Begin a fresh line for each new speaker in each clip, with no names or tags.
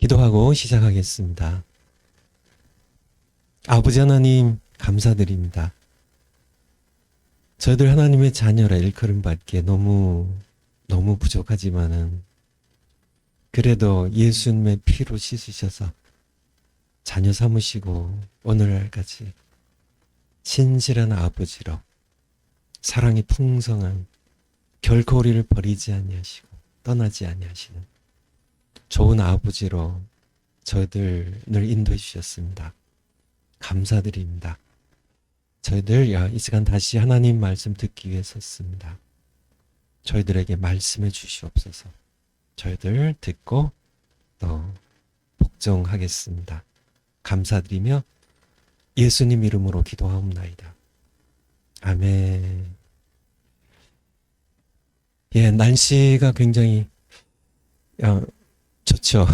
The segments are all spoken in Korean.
기도하고 시작하겠습니다. 아버지 하나님 감사드립니다. 저희들 하나님의 자녀라 일컬음 받기에 너무 부족하지만은 그래도 예수님의 피로 씻으셔서 자녀 삼으시고 오늘날까지 신실한 아버지로 사랑이 풍성한 결코 우리를 버리지 아니하시고 떠나지 아니하시는 좋은 아버지로 저희들 늘 인도해 주셨습니다. 감사드립니다. 저희들 이 시간 다시 하나님 말씀 듣기 위해 섰습니다. 저희들에게 말씀해 주시옵소서. 저희들 듣고 또 복종하겠습니다. 감사드리며 예수님 이름으로 기도하옵나이다. 아멘. 예, 날씨가 굉장히 좋죠.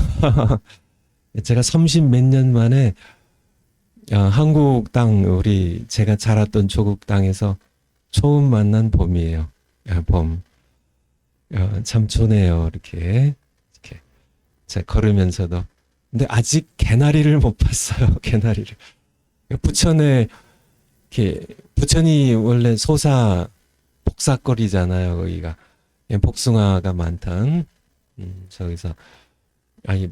제가 30 몇 년 만에 한국 땅, 제가 자랐던 조국 땅에서 처음 만난 봄이에요. 봄. 참 좋네요. 이렇게 제가 걸으면서도. 근데 아직 개나리를 못 봤어요. 개나리를. 부천에, 부천이 원래 복사거리잖아요. 거기가. 복숭아가 많던. 저기서,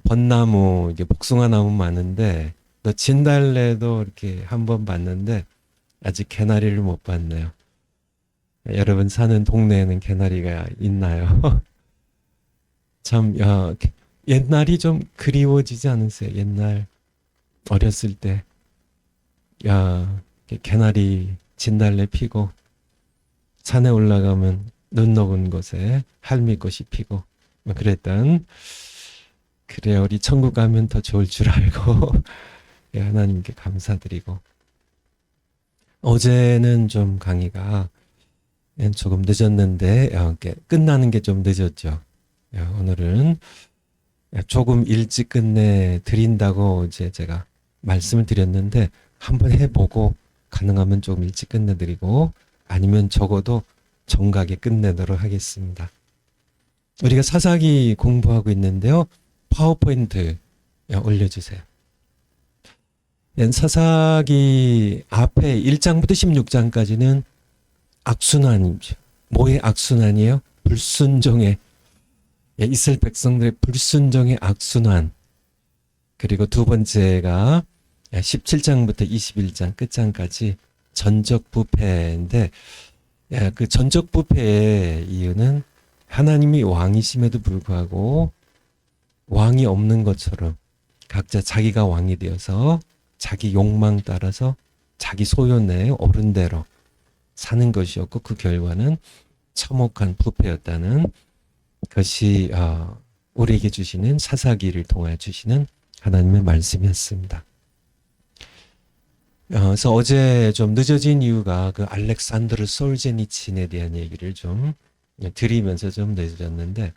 벚나무, 복숭아 나무 많은데, 또 진달래도 이렇게 한번 봤는데 아직 개나리를 못 봤네요. 여러분 사는 동네에는 개나리가 있나요? 참 옛날이 좀 그리워지지 않으세요? 옛날 어렸을 때 개나리 진달래 피고 산에 올라가면 눈 녹은 곳에 할미꽃이 피고 그랬던 그래 우리 천국 가면 더 좋을 줄 알고 하나님께 감사드리고 어제는 좀 강의가 조금 늦었는데 끝나는 게 좀 늦었죠. 오늘은 조금 일찍 끝내 드린다고 이제 제가 말씀을 드렸는데 한번 해보고 가능하면 조금 일찍 끝내드리고 아니면 적어도 정각에 끝내도록 하겠습니다. 우리가 사사기 공부하고 있는데요. 파워포인트 올려주세요. 사사기 앞에 1장부터 16장까지는 악순환이죠. 뭐의 악순환이에요? 불순종의 이스라엘 백성들의 불순종의 악순환. 그리고 두 번째가 17장부터 21장 끝장까지 전적부패인데 그 전적부패의 이유는 하나님이 왕이심에도 불구하고 왕이 없는 것처럼 각자 자기가 왕이 되어서 자기 욕망 따라서 자기 소견의 어른대로 사는 것이었고 그 결과는 참혹한 부패였다는 것이 우리에게 주시는 사사기를 통하여 주시는 하나님의 말씀이었습니다. 그래서 어제 좀 늦어진 이유가 그 알렉산드르 솔제니친에 대한 얘기를 좀 드리면서 좀 늦어졌는데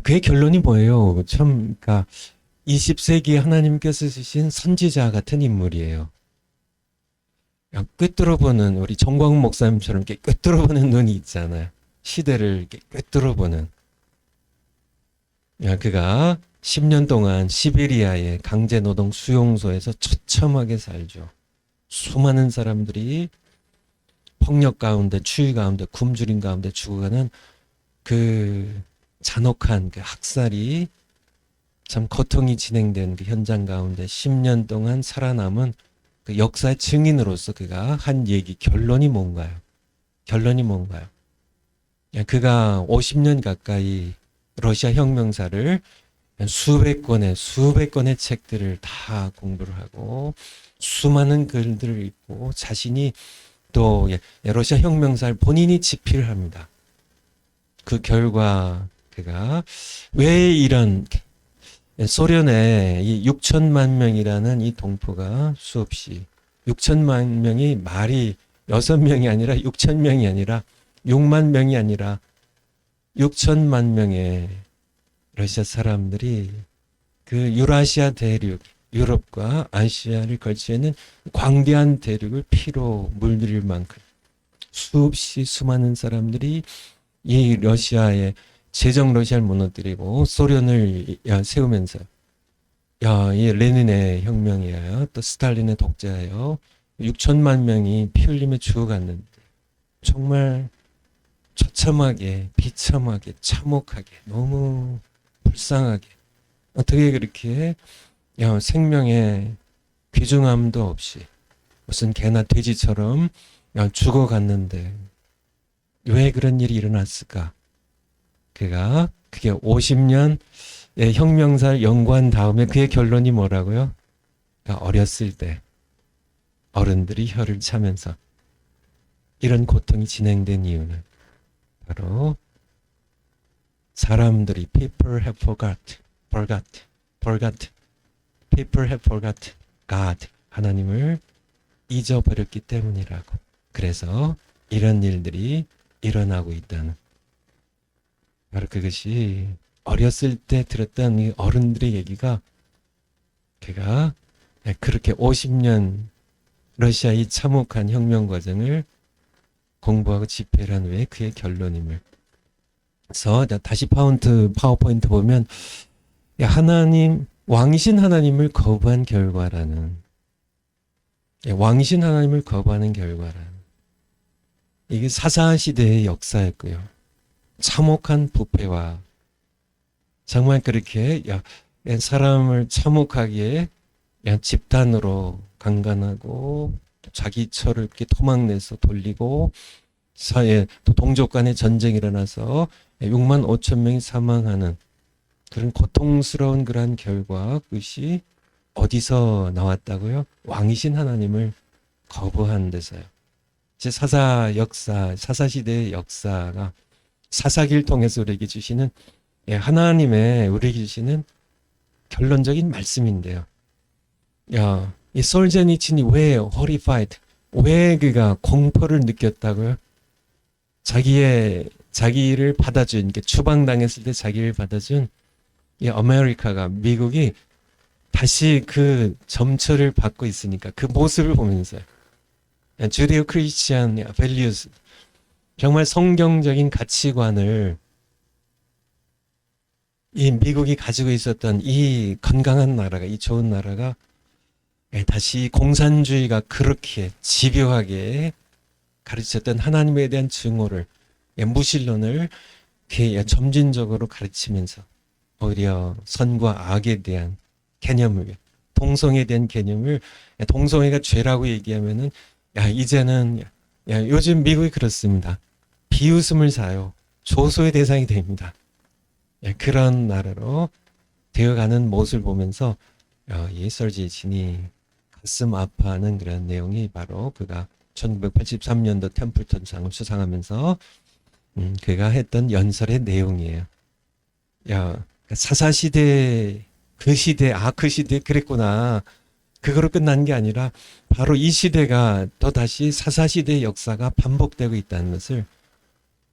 그의 결론이 뭐예요? 참, 그러니까 20세기에 하나님께서 주신 선지자 같은 인물이에요. 꿰뚫어보는 우리 정광훈 목사님처럼 이렇게 꿰뚫어보는 눈이 있잖아요. 시대를 이렇게 꿰뚫어보는. 그가 10년 동안 시베리아의 강제노동 수용소에서 처참하게 살죠. 수많은 사람들이 폭력 가운데, 추위 가운데, 굶주림 가운데 죽어가는 그 잔혹한 그 학살이 참 고통이 진행된 그 현장 가운데 10년 동안 살아남은 그 역사의 증인으로서 그가 한 얘기 결론이 뭔가요? 결론이 뭔가요? 그가 50년 가까이 러시아 혁명사를 수백 권의 책들을 다 공부를 하고 수많은 글들을 읽고 자신이 또 러시아 혁명사를 본인이 집필을 합니다. 그 결과 그가 왜 이런 소련에 이 6천만 명이라는 이 동포가 수없이 6천만 명이 말이 6명이 아니라 6천 명이 아니라 6만 명이 아니라 6천만 명의 러시아 사람들이 그 유라시아 대륙 유럽과 아시아를 걸쳐 있는 광대한 대륙을 피로 물들일 만큼 수없이 수많은 사람들이 이 러시아의 제정 러시아를 무너뜨리고 소련을 세우면서 이 레닌의 혁명이에요. 또 스탈린의 독재예요. 6천만 명이 피 흘리며 죽어갔는데 정말 처참하게, 비참하게, 참혹하게, 너무 불쌍하게 어떻게 그렇게 생명의 귀중함도 없이 무슨 개나 돼지처럼 죽어갔는데 왜 그런 일이 일어났을까? 그게 50년 혁명사를 연구한 다음에 그의 결론이 뭐라고요? 그러니까 어렸을 때 어른들이 혀를 차면서 이런 고통이 진행된 이유는 바로 사람들이 people have forgot. People have forgot God. 하나님을 잊어버렸기 때문이라고. 그래서 이런 일들이 일어나고 있다는. 바로 그것이 어렸을 때 들었던 이 어른들의 얘기가 그가 그렇게 50년 러시아의 참혹한 혁명 과정을 공부하고 집회를 한 후에 그의 결론임을. 그래서 다시 파워포인트 보면 하나님, 왕이신 하나님을 거부한 결과라는, 왕이신 하나님을 거부하는 결과라는, 이게 사사시대의 역사였고요. 참혹한 부패와 정말 그렇게 사람을 참혹하게 집단으로 강간하고 자기 처를 이렇게 토막내서 돌리고 또 동족 간의 전쟁이 일어나서 6만 5천 명이 사망하는 그런 고통스러운 그러한 결과, 그것이 어디서 나왔다고요? 왕이신 하나님을 거부한 데서요. 제 사사시대의 역사가 사사기를 통해서 우리에게 주시는 하나님의 우리에게 주시는 결론적인 말씀인데요. 이 솔제니친이 왜 horrified, 왜 그가 공포를 느꼈다고요? 자기를 받아준, 추방당했을 때 자기를 받아준 이 아메리카가, 미국이 다시 그 점처를 받고 있으니까 그 모습을 보면서 주디오 크리스찬 밸류스, 정말 성경적인 가치관을 이 미국이 가지고 있었던 이 건강한 나라가, 이 좋은 나라가 다시 공산주의가 그렇게 집요하게 가르쳤던 하나님에 대한 증오를, 무신론을 점진적으로 가르치면서 오히려 선과 악에 대한 개념을, 동성애에 대한 개념을, 동성애가 죄라고 얘기하면은 이제는 요즘 미국이 그렇습니다. 비웃음을 사요. 조소의 대상이 됩니다. 그런 나라로 되어가는 모습을 보면서 이 솔제니친이 가슴 아파하는 그런 내용이 바로 그가 1983년도 템플턴상을 수상하면서 그가 했던 연설의 내용이에요. 사사시대, 그 시대 그랬구나. 그거로 끝난 게 아니라 바로 이 시대가 또다시 사사시대의 역사가 반복되고 있다는 것을,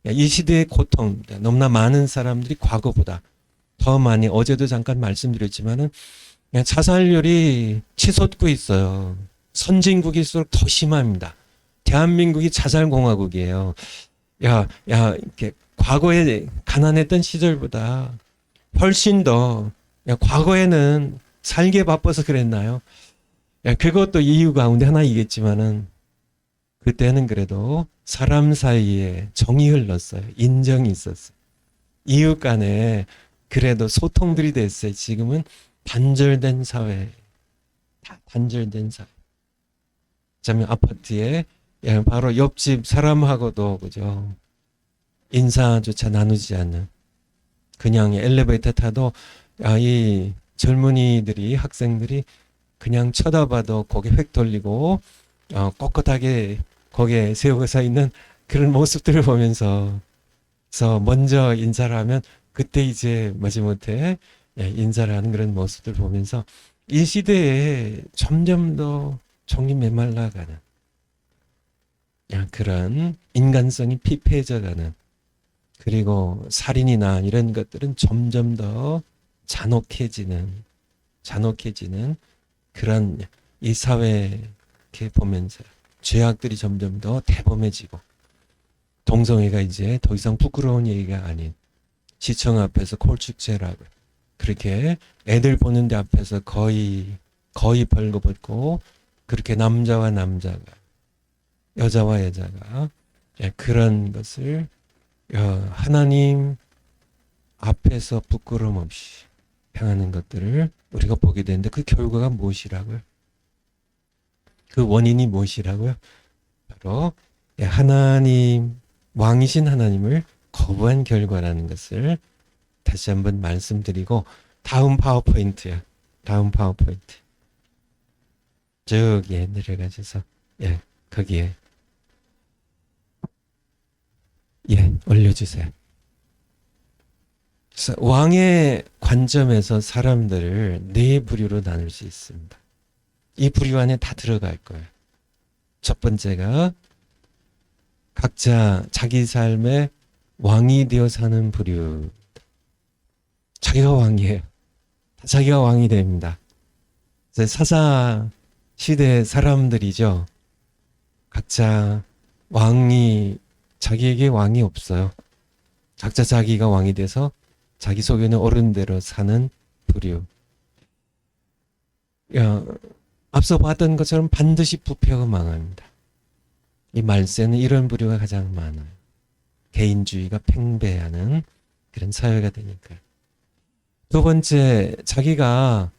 이 시대의 고통, 너무나 많은 사람들이 과거보다 더 많이, 어제도 잠깐 말씀드렸지만은 자살률이 치솟고 있어요. 선진국일수록 더 심합니다. 대한민국이 자살공화국이에요. 이렇게 과거에 가난했던 시절보다 훨씬 더, 과거에는 살기에 바빠서 그랬나요? 그것도 이유 가운데 하나이겠지만은 그때는 그래도 사람 사이에 정이 흘렀어요. 인정이 있었어요. 이웃 간에 그래도 소통들이 됐어요. 지금은 단절된 사회. 다 단절된 사회. 참 아파트에 바로 옆집 사람하고도 그죠, 인사조차 나누지 않는, 그냥 엘리베이터 타도 이 젊은이들이, 학생들이 그냥 쳐다봐도 고개 획 돌리고 꼿꼿하게 거기에 세우고 서 있는 그런 모습들을 보면서, 그래서 먼저 인사를 하면 그때 이제 마지못해 인사를 하는 그런 모습들 보면서 이 시대에 점점 더 종이 메말라가는 그런 인간성이 피폐해져가는, 그리고 살인이나 이런 것들은 점점 더 잔혹해지는 그런 이 사회 이렇게 보면서 죄악들이 점점 더 대범해지고, 동성애가 이제 더 이상 부끄러운 얘기가 아닌 시청 앞에서 콜축제라고 그렇게 애들 보는데 앞에서 거의 벌거벗고 그렇게 남자와 남자가 여자와 여자가 그런 것을 하나님 앞에서 부끄러움 없이 행하는 것들을 우리가 보게 되는데 그 결과가 무엇이라고요? 그 원인이 무엇이라고요? 바로 하나님, 왕이신 하나님을 거부한 결과라는 것을 다시 한번 말씀드리고 다음 파워포인트야. 다음 파워포인트. 저기에 내려가셔서 거기에 올려주세요. 그래서 왕의 관점에서 사람들을 네 부류로 나눌 수 있습니다. 이 부류 안에 다 들어갈 거예요. 첫 번째가 각자 자기 삶의 왕이 되어 사는 부류. 자기가 왕이에요. 자기가 왕이 됩니다. 사사 시대 사람들이죠. 각자 자기에게 왕이 없어요. 각자 자기가 왕이 돼서 자기 속에는 어른대로 사는 부류. 앞서 봤던 것처럼 반드시 부패가 망합니다. 이 말세는 이런 부류가 가장 많아요. 개인주의가 팽배하는 그런 사회가 되니까요. 두 번째, 자기가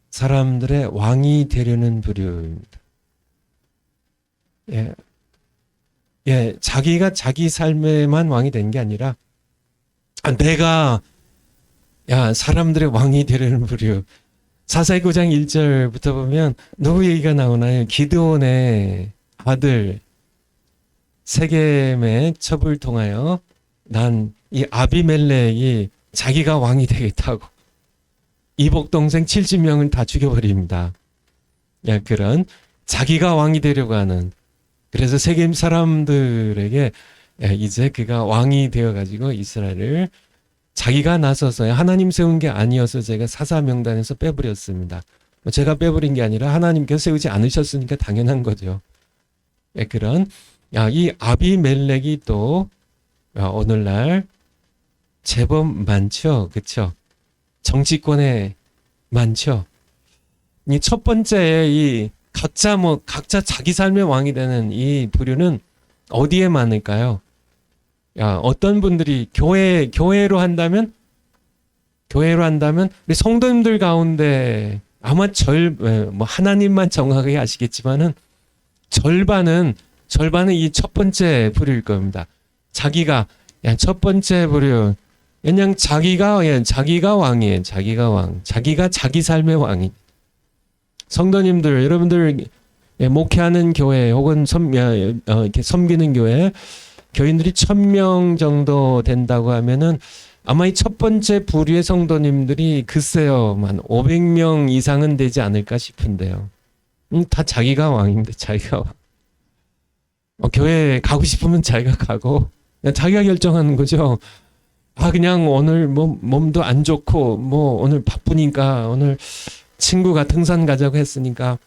사람들의 왕이 되려는 부류입니다. 자기가 자기 삶에만 왕이 된 게 아니라 내가 사람들의 왕이 되려는 부류. 사사기 9장 1절부터 보면 누구 얘기가 나오나요? 기드온의 아들 세겜의 첩을 통하여 난 이 아비멜렉이 자기가 왕이 되겠다고 이복 동생 70명을 다 죽여버립니다. 그런 자기가 왕이 되려고 하는, 그래서 세겜 사람들에게 이제 그가 왕이 되어가지고 이스라엘을 자기가 나서서 하나님 세운 게 아니어서 제가 사사 명단에서 빼버렸습니다. 제가 빼버린 게 아니라 하나님께서 세우지 않으셨으니까 당연한 거죠. 그런 이 아비멜렉이 또 오늘날 제법 많죠, 그렇죠? 정치권에 많죠. 이 첫 번째 이 각자 자기 삶의 왕이 되는 이 부류는 어디에 많을까요? 어떤 분들이 교회로 한다면 우리 성도님들 가운데 아마 하나님만 정확하게 아시겠지만은 절반은 이 첫 번째 부류일 겁니다. 자기가 첫 번째 부류. 그냥 자기가 왕이에요. 자기가 왕. 자기가 자기 삶의 왕이. 성도님들, 여러분들 목회하는 교회 혹은 이렇게 섬기는 교회 교인들이 1000명 정도 된다고 하면은 아마 이 첫 번째 부류의 성도님들이 글쎄요, 한 500명 이상은 되지 않을까 싶은데요. 다 자기가 왕입니다. 자기가 왕. 교회 가고 싶으면 자기가 가고 그냥 자기가 결정하는 거죠. 그냥 오늘 몸도 안 좋고 오늘 바쁘니까 오늘 친구가 등산 가자고 했으니까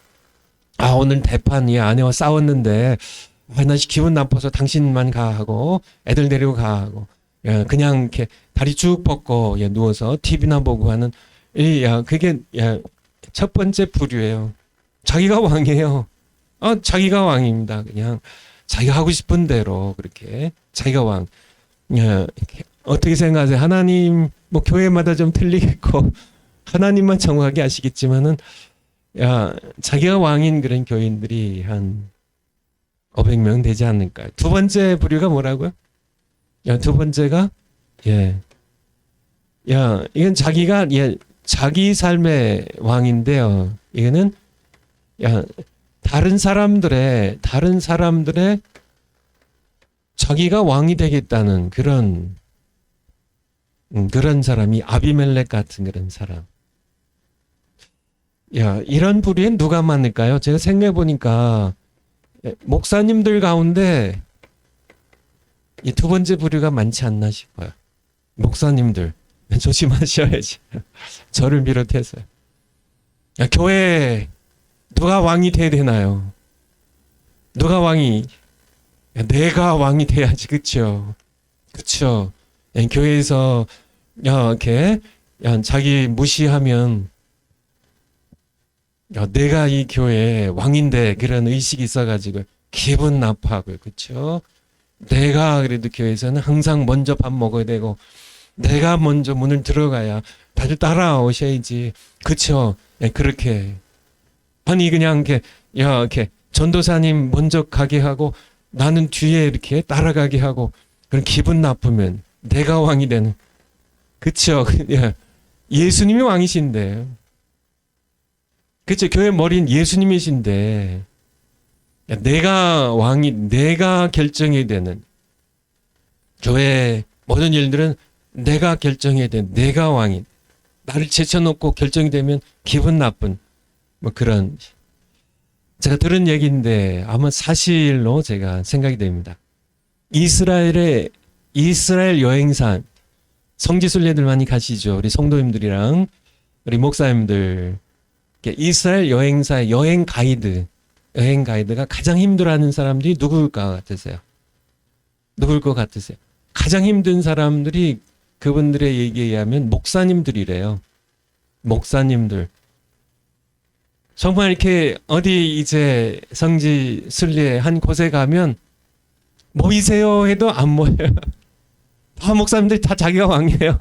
오늘 대판 아내와 싸웠는데 나 기분 나빠서 당신만 가 하고 애들 데리고 가 하고 그냥 이렇게 다리 쭉 뻗고 누워서 TV나 보고 하는 그게 첫 번째 부류예요. 자기가 왕이에요. 자기가 왕입니다. 그냥 자기가 하고 싶은 대로 그렇게 자기가 왕. 어떻게 생각하세요? 하나님 교회마다 좀 틀리겠고 하나님만 정확하게 아시겠지만은 자기가 왕인 그런 교인들이 한 500명 되지 않을까요? 두 번째 부류가 뭐라고요? 두 번째가 이건 자기가 자기 삶의 왕인데요. 이거는 다른 사람들의 자기가 왕이 되겠다는 그런 사람이 아비멜렉 같은 그런 사람. 이런 부류엔 누가 많을까요? 제가 생각해 보니까 목사님들 가운데 이 두 번째 부류가 많지 않나 싶어요. 목사님들 조심하셔야지. 저를 비롯해서. 교회 누가 왕이 돼야 되나요? 누가 왕이? 내가 왕이 돼야지, 그렇죠? 그렇죠. 교회에서 이렇게 자기 무시하면 내가 이 교회 왕인데 그런 의식이 있어가지고 기분 나빠하고요. 그렇죠? 내가 그래도 교회에서는 항상 먼저 밥 먹어야 되고 내가 먼저 문을 들어가야 다들 따라오셔야지. 그렇죠? 그렇게 아니 그냥 이렇게 전도사님 먼저 가게 하고 나는 뒤에 이렇게 따라가게 하고 그런 기분 나쁘면 내가 왕이 되는. 그렇죠? 예수님이 왕이신데. 그렇죠? 교회 머리는 예수님이신데 내가 왕이 내가 결정해야 되는 교회 모든 일들은 내가 결정해야 되는 내가 왕인 나를 제쳐놓고 결정이 되면 기분 나쁜 뭐 그런 제가 들은 얘기인데 아마 사실로 제가 생각이 됩니다. 이스라엘 여행사 성지순례들 많이 가시죠. 우리 성도님들이랑 우리 목사님들 이스라엘 여행사의 여행 가이드가 가장 힘들어하는 사람들이 누구일 것 같으세요? 누구일 것 같으세요? 가장 힘든 사람들이 그분들의 얘기에 의하면 목사님들이래요. 목사님들. 정말 이렇게 어디 이제 성지 순례 한 곳에 가면 모이세요 해도 안 모여요. 다 목사님들이 다 자기가 왕이에요.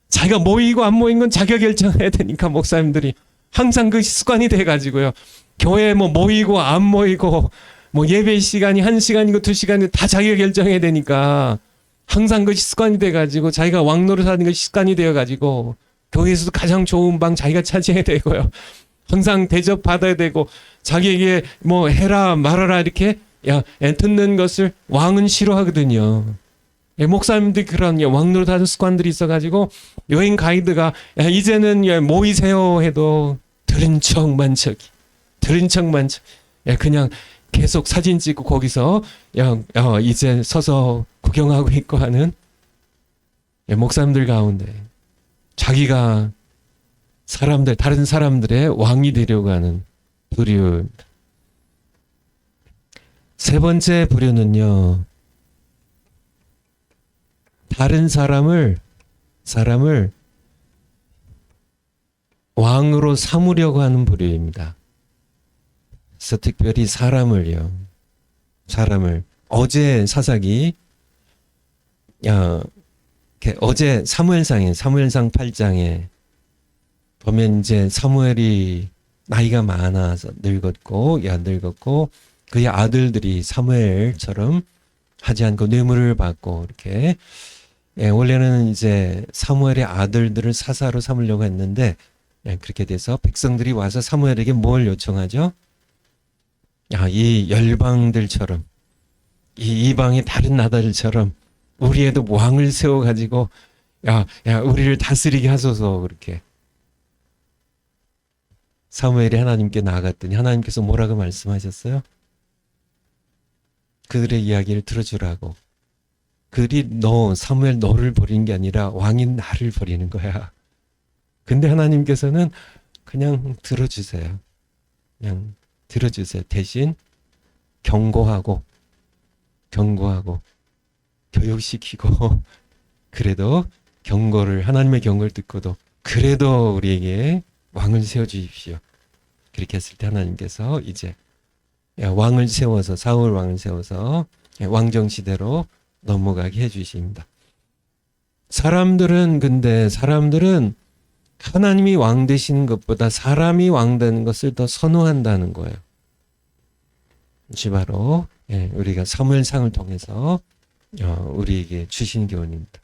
자기가 모이고 안 모인 건 자기가 결정해야 되니까 목사님들이 항상 그 습관이 돼가지고요. 교회 뭐 모이고 안 모이고 뭐 예배 시간이 1시간이고 2시간이고 다 자기가 결정해야 되니까 항상 그 습관이 돼가지고 자기가 왕노릇 하는 것이 습관이 되어가지고 교회에서도 가장 좋은 방 자기가 차지해야 되고요. 항상 대접 받아야 되고 자기에게 뭐 해라 말아라 이렇게 듣는 것을 왕은 싫어하거든요. 목사님들이 그런 왕노릇 하는 습관들이 있어가지고 여행 가이드가 이제는 모이세요 해도 들은 척만 그냥 계속 사진 찍고 거기서 이제 서서 구경하고 있고 하는 목사님들 가운데 자기가 다른 사람들의 왕이 되려고 하는 부류. 세 번째 부류는요. 다른 사람을 왕으로 삼으려고 하는 부류입니다. 그래서 특별히 사람을 어제 사사기 어제 사무엘상 8장에 보면 이제 사무엘이 나이가 많아서 늙었고 그의 아들들이 사무엘처럼 하지 않고 뇌물을 받고 이렇게 원래는 이제 사무엘의 아들들을 사사로 삼으려고 했는데 그렇게 돼서 백성들이 와서 사무엘에게 뭘 요청하죠? 이 열방들처럼 이 이방의 다른 나라들처럼 우리에도 왕을 세워가지고 우리를 다스리게 하소서. 그렇게 사무엘이 하나님께 나아갔더니 하나님께서 뭐라고 말씀하셨어요? 그들의 이야기를 들어주라고. 그들이 사무엘 너를 버리는 게 아니라 왕인 나를 버리는 거야. 근데 하나님께서는 그냥 들어주세요. 그냥 들어주세요. 대신 경고하고 교육시키고 그래도 하나님의 경고를 듣고도 그래도 우리에게 왕을 세워주십시오. 그렇게 했을 때 하나님께서 이제 왕을 세워서 사울 왕을 세워서 왕정시대로 넘어가게 해주십니다. 사람들은 하나님이 왕 되시는 것보다 사람이 왕 되는 것을 더 선호한다는 거예요. 이것이 바로 우리가 사무엘상을 통해서 우리에게 주신 교훈입니다.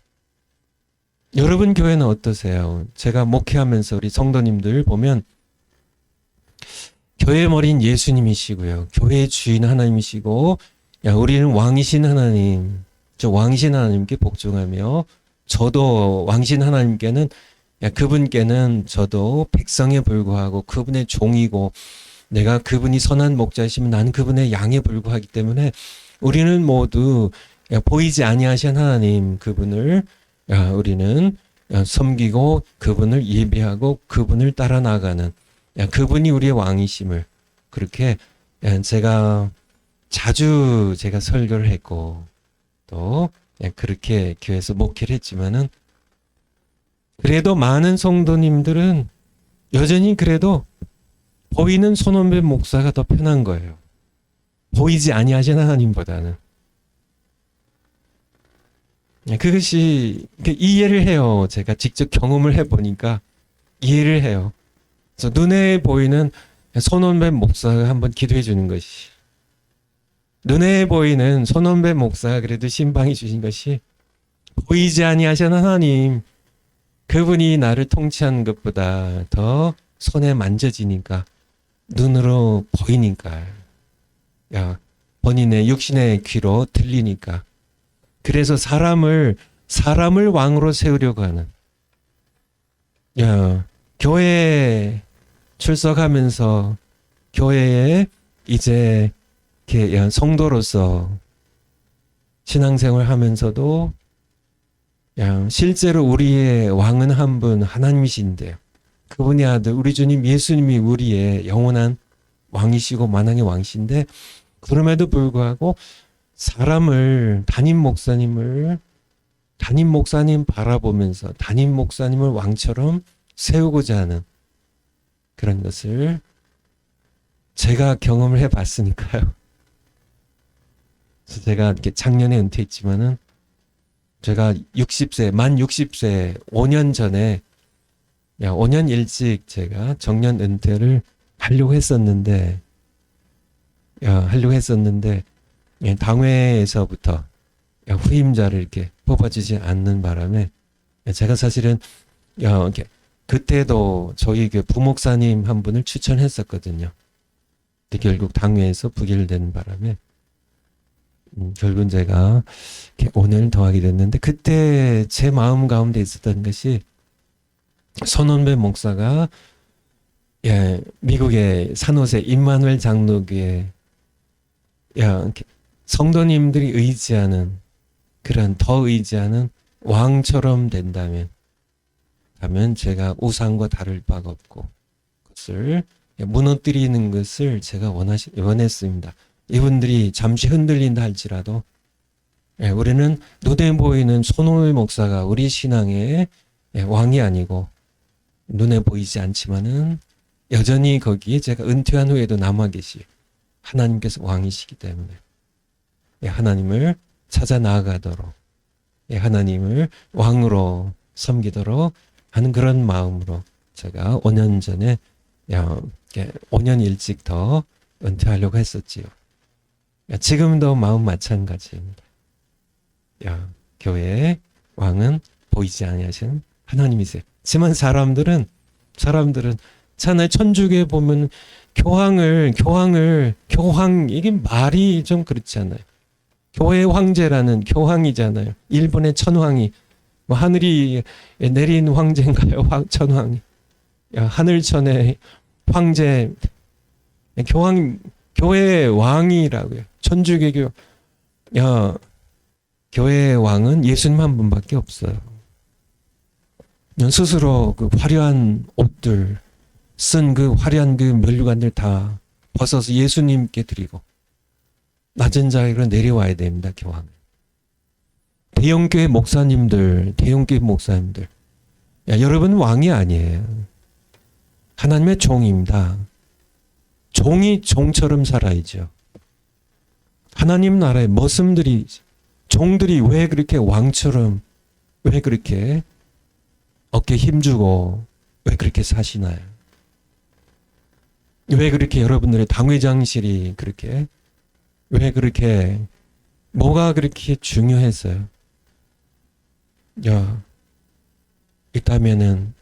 여러분 교회는 어떠세요? 제가 목회하면서 우리 성도님들 보면 교회 머리는 예수님이시고요. 교회의 주인 하나님이시고 우리는 왕이신 하나님, 왕이신 하나님께 복종하며 저도 왕이신 하나님께는 그분께는 저도 백성에 불과하고 그분의 종이고 내가 그분이 선한 목자이시면 나는 그분의 양에 불과하기 때문에 우리는 모두 보이지 아니하신 하나님 그분을 우리는 섬기고 그분을 예배하고 그분을 따라 나가는 그분이 우리의 왕이심을 그렇게 제가 자주 설교를 했고 또 그렇게 교회에서 목회를 했지만은 그래도 많은 성도님들은 여전히 그래도 보이는 손원배 목사가 더 편한 거예요. 보이지 아니하신 하나님보다는. 그것이 이해를 해요. 제가 직접 경험을 해보니까 이해를 해요. 그래서 눈에 보이는 손원배 목사가 한번 기도해 주는 것이, 눈에 보이는 손원배 목사가 그래도 신방해 주신 것이, 보이지 아니하신 하나님, 그분이 나를 통치하는 것보다 더 손에 만져지니까, 눈으로 보이니까, 본인의 육신의 귀로 들리니까, 그래서 사람을 왕으로 세우려고 하는, 교회에 출석하면서 교회에 이제 성도로서 신앙생활 하면서도 실제로 우리의 왕은 한 분 하나님이신데, 그분의 아들 우리 주님 예수님이 우리의 영원한 왕이시고 만왕의 왕이신데, 그럼에도 불구하고 사람을, 담임 목사님 바라보면서 담임 목사님을 왕처럼 세우고자 하는 그런 것을 제가 경험을 해봤으니까요. 그래서 제가 이렇게 작년에 은퇴했지만은, 제가 만 60세 5년 전에, 5년 일찍 제가 정년 은퇴를 하려고 했었는데, 당회에서부터 후임자를 이렇게 뽑아주지 않는 바람에, 제가 사실은 그때도 저희 부목사님 한 분을 추천했었거든요. 근데 결국 당회에서 부결되는 바람에 결국은 제가 5년을 더 하게 됐는데, 그때 제 마음 가운데 있었던 것이, 손원배 목사가 미국의 산호세 임마누엘 장로교회 성도님들이 의지하는, 그런 더 의지하는 왕처럼 된다면 제가 우상과 다를 바가 없고, 그것을 무너뜨리는 것을 제가 원했습니다. 이분들이 잠시 흔들린다 할지라도 우리는 눈에 보이는 손원배 목사가 우리 신앙의 왕이 아니고, 눈에 보이지 않지만은 여전히 거기에 제가 은퇴한 후에도 남아 계시 하나님께서 왕이시기 때문에 하나님을 찾아 나아가도록, 하나님을 왕으로 섬기도록 하는 그런 마음으로 제가 5년 전에 5년 일찍 더 은퇴하려고 했었지요. 지금도 마음 마찬가지입니다. 교회의 왕은 보이지 아니하시는 하나님이세요. 하지만 사람들은 차라리 천주교에 보면 교황, 이게 말이 좀 그렇지 않아요. 교회 황제라는 교황이잖아요. 일본의 천황이, 하늘이 내린 황제인가요? 천황이. 하늘천의 황제, 교회의 왕이라고요. 천주교교, 교회의 왕은 예수님 한 분밖에 없어요. 스스로 그 화려한 옷들, 쓴 그 화려한 그 면류관들 다 벗어서 예수님께 드리고, 낮은 자리로 내려와야 됩니다, 교황은. 대형교회 목사님들, 여러분 왕이 아니에요. 하나님의 종입니다. 종이 종처럼 살아야죠. 하나님 나라의 종들이 왜 그렇게 왕처럼, 왜 그렇게 어깨에 힘주고, 왜 그렇게 사시나요? 왜 그렇게 여러분들의 당회장실이 왜 그렇게, 뭐가 그렇게 중요했어요? 있다면은,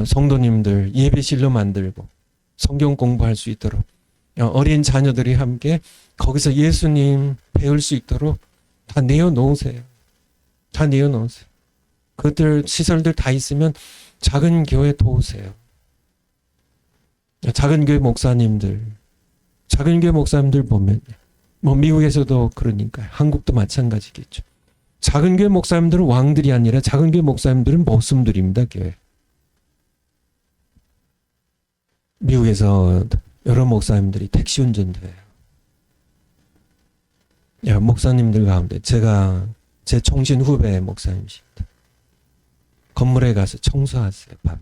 성도님들 예배실로 만들고, 성경 공부할 수 있도록, 어린 자녀들이 함께 거기서 예수님 배울 수 있도록 다 내어놓으세요. 그들 시설들 다 있으면 작은 교회 도우세요. 작은 교회 목사님들 보면 미국에서도 그러니까요. 한국도 마찬가지겠죠. 작은 교회 목사님들은 왕들이 아니라 작은 교회 목사님들은 목숨들입니다. 교회. 미국에서 여러 목사님들이 택시 운전도 해요. 목사님들 가운데 제 총신 후배 목사님이십니다. 건물에 가서 청소하세요, 밤에.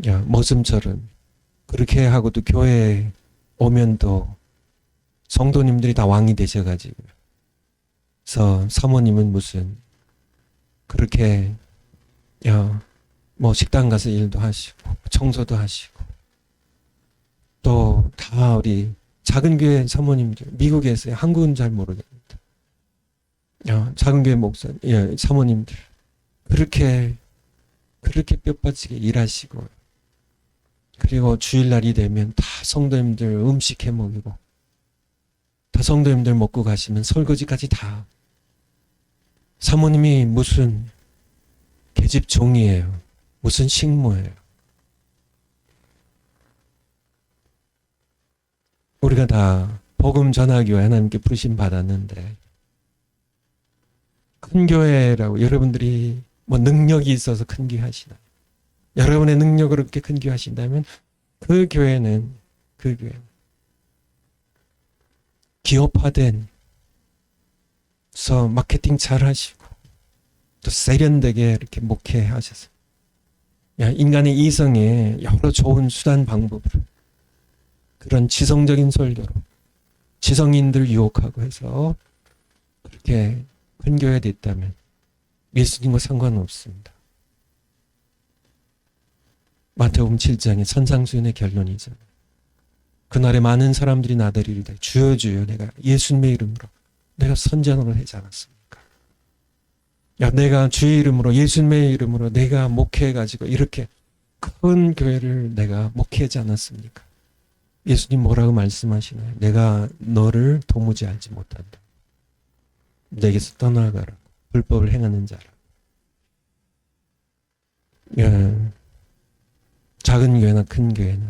야, 모습처럼. 그렇게 하고도 교회에 오면 또 성도님들이 다 왕이 되셔가지고. 그래서 사모님은 무슨, 그렇게, 뭐 식당 가서 일도 하시고, 청소도 하시고, 또 다 우리 작은 교회 사모님들, 미국에서 한국은 잘 모르겠습니다. 작은 교회 목사, 사모님들, 그렇게 뼈빠지게 일하시고, 그리고 주일날이 되면 다 성도님들 음식 해 먹이고, 다 성도님들 먹고 가시면 설거지까지 다. 사모님이 무슨 계집 종이에요. 무슨 식모예요. 우리가 다 복음 전하기 위해 하나님께 부르심 받았는데, 큰 교회라고 여러분들이 뭐 능력이 있어서 큰 교회 하시나, 여러분의 능력으로 그렇게 큰 교회 하신다면 그 교회는 기업화된, 서 마케팅 잘 하시고 또 세련되게 이렇게 목회하셔서 인간의 이성에 여러 좋은 수단 방법으로 그런 지성적인 설교로 지성인들 유혹하고 해서 그렇게 큰 교회가 됐다면 예수님과 상관없습니다. 마태복음 7장의 선상수훈의 결론이잖아요. 그날에 많은 사람들이 나더러 이르되 주여 주여 내가 예수님의 이름으로 내가 선전을 하지 않았습니까? 내가 주의 이름으로 예수님의 이름으로 내가 목회해가지고 이렇게 큰 교회를 내가 목회하지 않았습니까? 예수님 뭐라고 말씀하시나요? 내가 너를 도무지 알지 못한다. 내게서 떠나가라. 불법을 행하는 자라. 작은 교회나 큰 교회나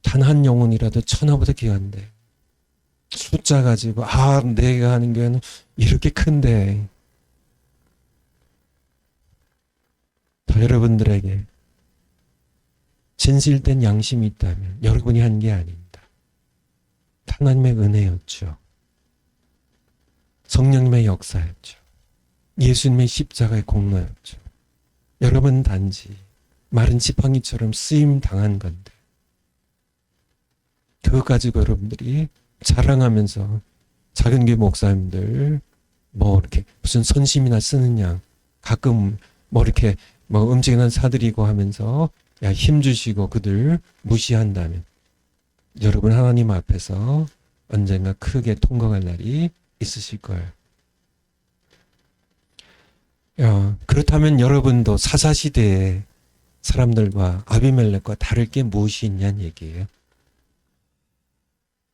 단 한 영혼이라도 천하보다 귀한데 숫자 가지고 내가 하는 교회는 이렇게 큰데 더 여러분들에게 진실된 양심이 있다면 여러분이 한 게 아닙니다. 하나님의 은혜였죠. 성령님의 역사였죠. 예수님의 십자가의 공로였죠. 여러분 단지 마른 지팡이처럼 쓰임 당한 건데 그거 가지고 여러분들이 자랑하면서 작은 교회 목사님들 뭐 이렇게 무슨 선심이나 쓰느냐 가끔 뭐 이렇게 뭐 음식이나 사드리고 하면서 힘주시고 그들 무시한다면 여러분 하나님 앞에서 언젠가 크게 통곡할 날이 있으실 거예요. 그렇다면 여러분도 사사시대의 사람들과 아비멜렉과 다를 게 무엇이 있냐는 얘기예요.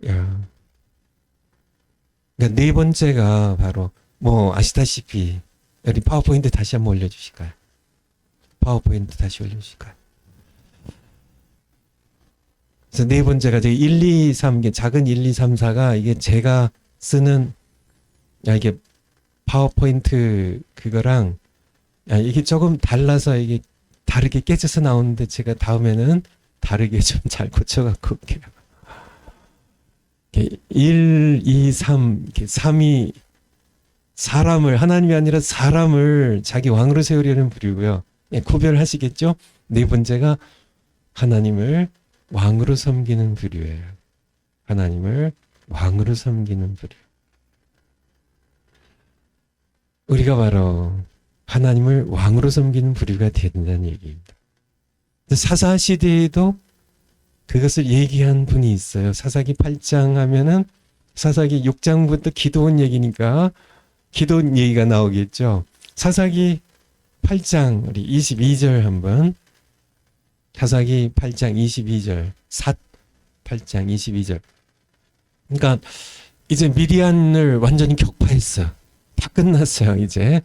그러니까 네 번째가 바로 뭐 아시다시피 여기 파워포인트 다시 한번 올려주실까요? 파워포인트 다시 올려주실까요? 그래서 네 번째가 1, 2, 3, 작은 1, 2, 3, 4가 이게 제가 쓰는 이게 파워포인트 그거랑 이게 조금 달라서 이게 다르게 깨져서 나오는데 제가 다음에는 다르게 좀 잘 고쳐갖고 올게요. 1, 2, 3, 3이 사람을 하나님이 아니라 사람을 자기 왕으로 세우려는 부류고요. 구별하시겠죠? 네 번째가 하나님을 왕으로 섬기는 부류예요. 하나님을 왕으로 섬기는 부류. 우리가 바로 하나님을 왕으로 섬기는 부류가 된다는 얘기입니다. 사사시대에도 그것을 얘기한 분이 있어요. 사사기 8장 하면은 사사기 6장부터 기도원 얘기니까 기도원 얘기가 나오겠죠. 사사기 8장 우리 22절 한번 사사기 8장 22절 8장 22절 그러니까 이제 미디안을 완전히 격파했어. 다 끝났어요. 이제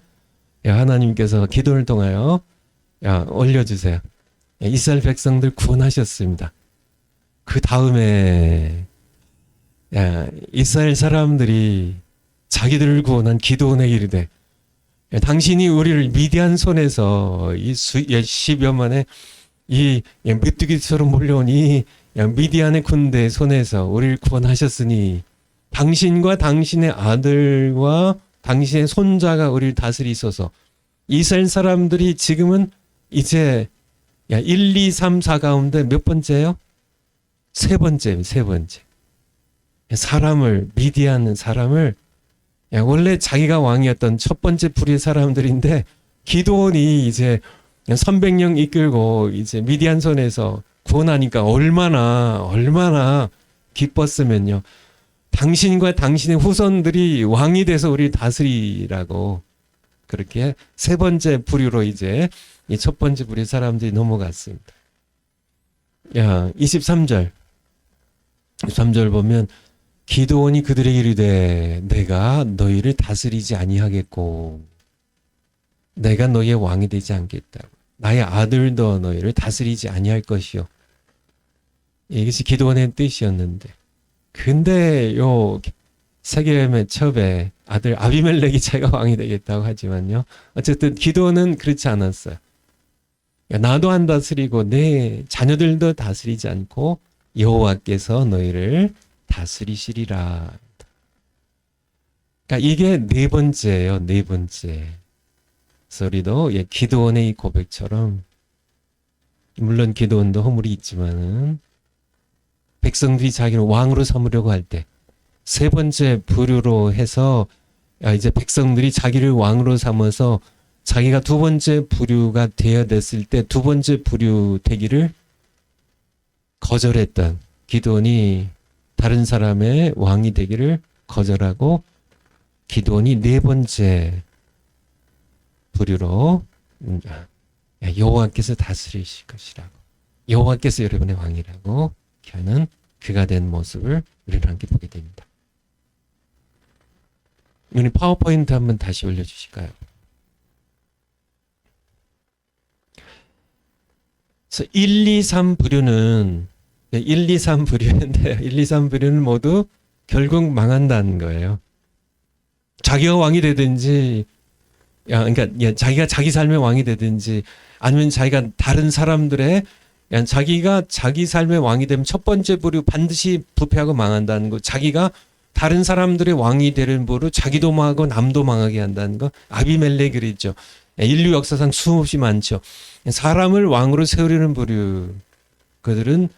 하나님께서 기도를 통하여 올려주세요. 이스라엘 백성들 구원하셨습니다. 그 다음에 이스라엘 사람들이 자기들을 구원한 기도원에게 이르되 당신이 우리를 미디안 손에서 이 10여만의 이 메뚜기처럼 몰려온 이 미디안의 군대 손에서 우리를 구원하셨으니 당신과 당신의 아들과 당신의 손자가 우리를 다스리소서. 이스라엘 사람들이 지금은 이제 1, 2, 3, 4 가운데 몇 번째예요? 세 번째. 미디안 사람을 원래 자기가 왕이었던 첫 번째 부류의 사람들인데 기드온이 이제 300명 이끌고 이제 미디안 손에서 구원하니까 얼마나 기뻤으면요. 당신과 당신의 후손들이 왕이 돼서 우리를 다스리라고 그렇게 세 번째 부류로 이제 이 첫 번째 부류의 사람들이 넘어갔습니다. 23절 보면 기드온이 그들에게 이르되 내가 너희를 다스리지 아니하겠고 내가 너희의 왕이 되지 않겠다고. 나의 아들도 너희를 다스리지 아니할 것이요. 이것이 기드온의 뜻이었는데 근데 요 세겜의 첩의 아들 아비멜렉이 제가 왕이 되겠다고 하지만요. 어쨌든 기드온은 그렇지 않았어요. 나도 안 다스리고 내 자녀들도 다스리지 않고 여호와께서 너희를 다스리시리라. 그러니까 이게 네 번째예요. 네 번째. 그래서 우리도 기드온의 이 고백처럼 물론 기드온도 허물이 있지만은 백성들이 자기를 왕으로 삼으려고 할 때 세 번째 부류로 해서 이제 백성들이 자기를 왕으로 삼아서 자기가 두 번째 부류가 되어야 됐을 때 두 번째 부류 되기를 거절했던 기드온이 다른 사람의 왕이 되기를 거절하고 기드온이 네 번째 부류로 여호와께서 다스리실 것이라고 여호와께서 여러분의 왕이라고 하는 그가 된 모습을 우리는 함께 보게 됩니다. 우리 파워포인트 한번 다시 올려주실까요? 그래서 1, 2, 3 부류는 1, 2, 3 부류인데요. 1, 2, 3 부류는 모두 결국 망한다는 거예요. 자기가 왕이 되든지 그러니까 자기가 자기 삶의 왕이 되든지 아니면 자기가 다른 사람들의 자기가 자기 삶의 왕이 되면 첫 번째 부류 반드시 부패하고 망한다는 거. 자기가 다른 사람들의 왕이 되는 부류 자기도 망하고 남도 망하게 한다는 거. 아비멜렉이 그랬죠. 인류 역사상 수없이 많죠. 사람을 왕으로 세우려는 부류. 그들은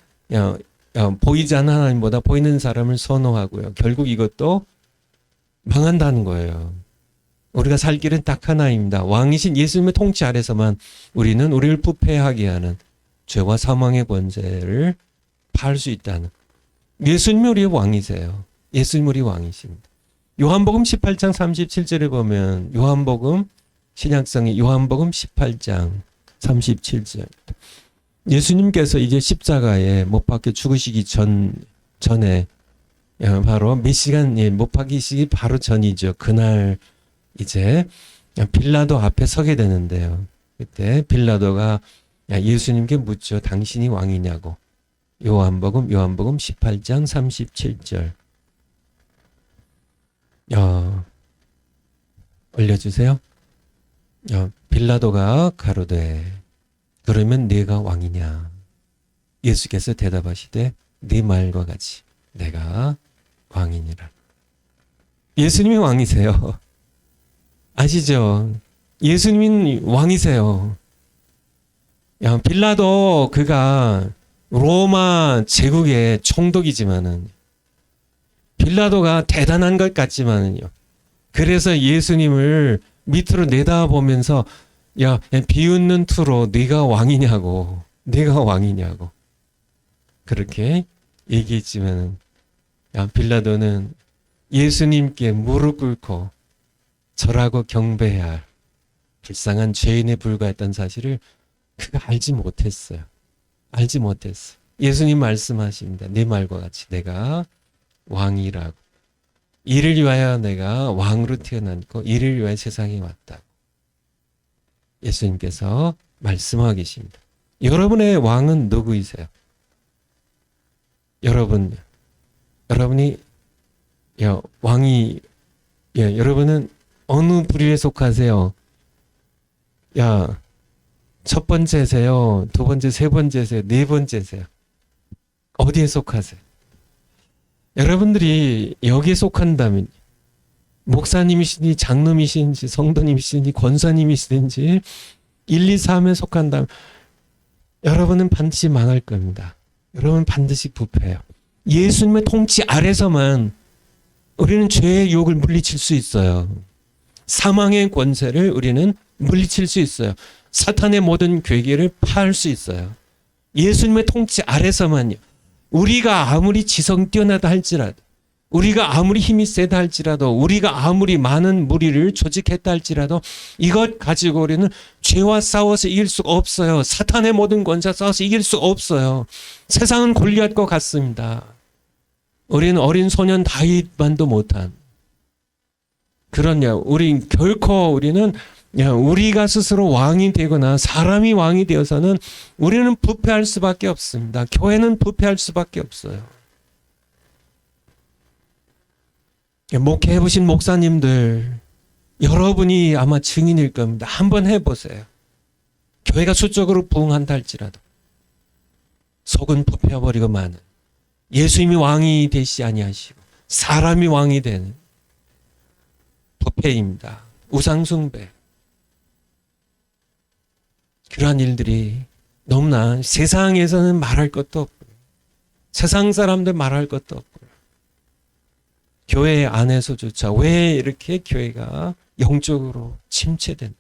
보이지 않는 하나님보다 보이는 사람을 선호하고요. 결국 이것도 망한다는 거예요. 우리가 살 길은 딱 하나입니다. 왕이신 예수님의 통치 아래서만 우리는 우리를 부패하게 하는 죄와 사망의 권세를 파할 수 있다는. 예수님이 우리의 왕이세요. 예수님이 우리 왕이십니다. 요한복음 18장 37절에 보면 신약성의 요한복음 18장 37절. 예수님께서 이제 십자가에 못 박혀 죽으시기 전에 바로 몇 시간 못 박히시기 바로 전이죠. 그날 이제 빌라도 앞에 서게 되는데요. 그때 빌라도가 예수님께 묻죠. 당신이 왕이냐고. 요한복음 18장 37절. 올려주세요. 빌라도가 가로되 그러면 네가 왕이냐. 예수께서 대답하시되 네 말과 같이 내가 왕이니라. 예수님이 왕이세요. 아시죠? 예수님이 왕이세요. 빌라도 그가 로마 제국의 총독이지만은 빌라도가 대단한 것 같지만은요. 그래서 예수님을 밑으로 내다보면서 비웃는 투로 네가 왕이냐고 그렇게 얘기했지만은 빌라도는 예수님께 무릎 꿇고 절하고 경배해야 할 불쌍한 죄인에 불과했던 사실을 그가 알지 못했어요. 예수님 말씀하십니다. 네 말과 같이 내가 왕이라고. 이를 위하여 내가 왕으로 태어났고 이를 위하여 세상에 왔다고. 예수님께서 말씀하고 계십니다. 여러분의 왕은 누구이세요? 여러분이 왕이 여러분은 어느 부류에 속하세요? 첫 번째세요? 두 번째, 세 번째세요? 네 번째세요? 어디에 속하세요? 여러분들이 여기에 속한다면 목사님이시든지 장로님이시든지 성도님이시든지 권사님이시든지 1, 2, 3에 속한다면 여러분은 반드시 망할 겁니다. 여러분 반드시 부패해요. 예수님의 통치 아래서만 우리는 죄의 유혹을 물리칠 수 있어요. 사망의 권세를 우리는 물리칠 수 있어요. 사탄의 모든 괴계를 파할 수 있어요. 예수님의 통치 아래서만요. 우리가 아무리 지성 뛰어나다 할지라도, 우리가 아무리 힘이 세다 할지라도, 우리가 아무리 많은 무리를 조직했다 할지라도 이것 가지고 우리는 죄와 싸워서 이길 수가 없어요. 사탄의 모든 권세와 싸워서 이길 수가 없어요. 세상은 골리앗과 같습니다. 우리는 어린 소년 다윗만도 못한 우리 결코 우리는 우리가 스스로 왕이 되거나 사람이 왕이 되어서는 우리는 부패할 수밖에 없습니다. 교회는 부패할 수밖에 없어요. 목회해보신 목사님들 여러분이 아마 증인일 겁니다. 한번 해보세요. 교회가 수적으로 부흥한다 할지라도 속은 부패해버리고 마는, 예수님이 왕이 되시지 아니하시고 사람이 왕이 되는 부패입니다. 우상숭배. 그러한 일들이 너무나 세상에서는 말할 것도 없고요. 세상 사람들 말할 것도 없고요. 교회 안에서조차 왜 이렇게 교회가 영적으로 침체되는지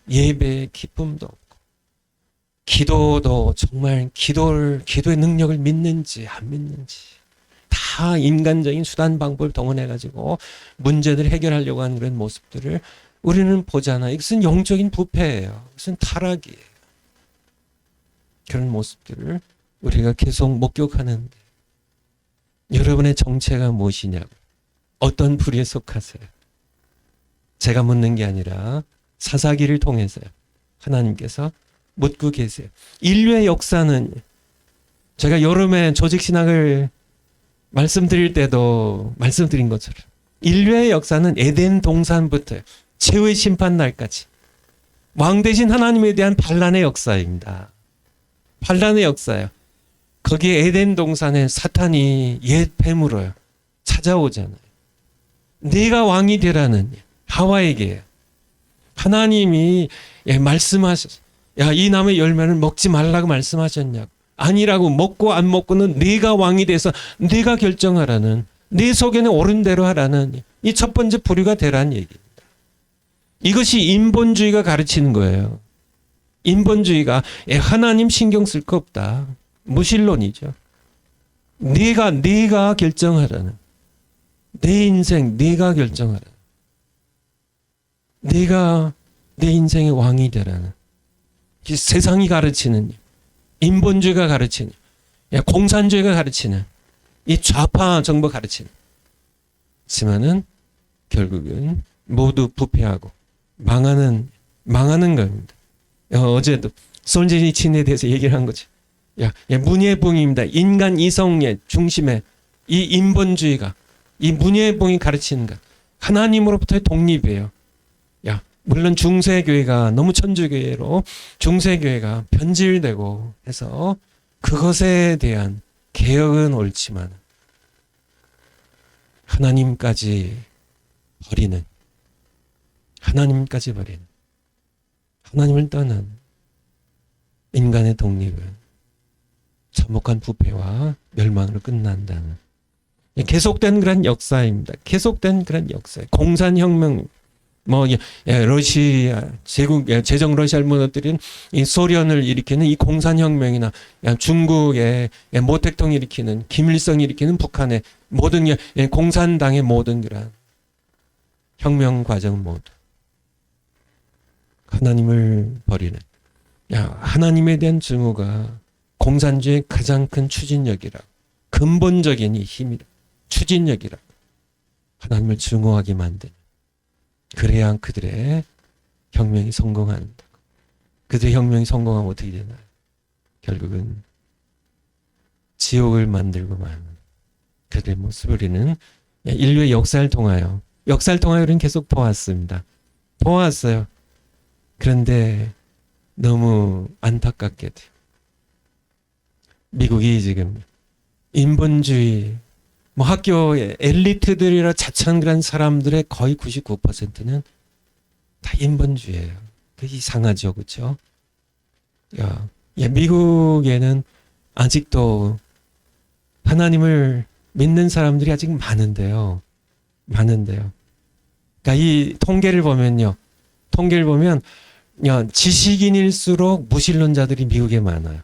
예배의 기쁨도 없고 기도도 정말 기도의 능력을 믿는지 안 믿는지 다 인간적인 수단 방법을 동원해가지고 문제들을 해결하려고 하는 그런 모습들을 우리는 보잖아요. 이것은 영적인 부패예요. 이것은 타락이에요. 그런 모습들을 우리가 계속 목격하는데 여러분의 정체가 무엇이냐고, 어떤 부류에 속하세요? 제가 묻는 게 아니라 사사기를 통해서요. 하나님께서 묻고 계세요. 인류의 역사는, 제가 여름에 조직신학을 말씀드릴 때도 말씀드린 것처럼 인류의 역사는 에덴 동산부터 최후의 심판 날까지 왕 대신 하나님에 대한 반란의 역사입니다. 반란의 역사예요. 거기에 에덴 동산에 사탄이 옛 뱀으로요 찾아오잖아요. 네가 왕이 되라는 하와에게 하나님이 말씀하셨어요. 야, 이 나무의 열매를 먹지 말라고 말씀하셨냐고. 아니라고, 먹고 안 먹고는 네가 왕이 돼서 네가 결정하라는, 네 속에는 옳은 대로 하라는 이 첫 번째 부류가 되라는 얘기입니다. 이것이 인본주의가 가르치는 거예요. 인본주의가 하나님 신경 쓸 거 없다. 무신론이죠. 네가 결정하라는, 내 인생 네가 결정하라. 네가 내 인생의 왕이 되라는, 세상이 가르치는, 인본주의가 가르치는, 공산주의가 가르치는, 이 좌파 정보 가르치는. 하지만은 결국은 모두 부패하고 망하는 겁니다. 어제도 솔제니친에 대해서 얘기를 한 거죠. 문예봉입니다. 인간 이성의 중심에 이 인본주의가, 이 문예봉이 가르치는 것, 하나님으로부터의 독립이에요. 물론 중세교회가 너무 천주교회로 중세교회가 변질되고 해서 그것에 대한 개혁은 옳지만 하나님까지 버리는, 하나님을 떠난 인간의 독립은 참혹한 부패와 멸망으로 끝난다는 계속된 그런 역사입니다. 계속된 그런 역사예요. 공산혁명, 러시아, 제정 러시아를 무너뜨린 이 소련을 일으키는 이 공산혁명이나 중국의 모택통을 일으키는, 김일성이 일으키는 북한의 모든 공산당의 모든 그런 혁명 과정 모두 하나님을 버리는, 하나님에 대한 증오가 공산주의의 가장 큰 추진력이라, 근본적인 이 힘이라, 추진력이라, 하나님을 증오하게 만드는. 그래야 그들의 혁명이 성공한다. 그들의 혁명이 성공하면 어떻게 되나요? 결국은 지옥을 만들고 마는 그들의 모습을 우리는 인류의 역사를 통하여 우리는 계속 보았습니다. 보았어요. 그런데 너무 안타깝게도 미국이 지금 인본주의 뭐 학교의 엘리트들이라 자창한 사람들의 거의 99%는 다 인본주의예요. 그 이상하죠, 그렇죠? 야, 미국에는 아직도 하나님을 믿는 사람들이 아직 많은데요. 그러니까 이 통계를 보면 지식인일수록 무신론자들이 미국에 많아요.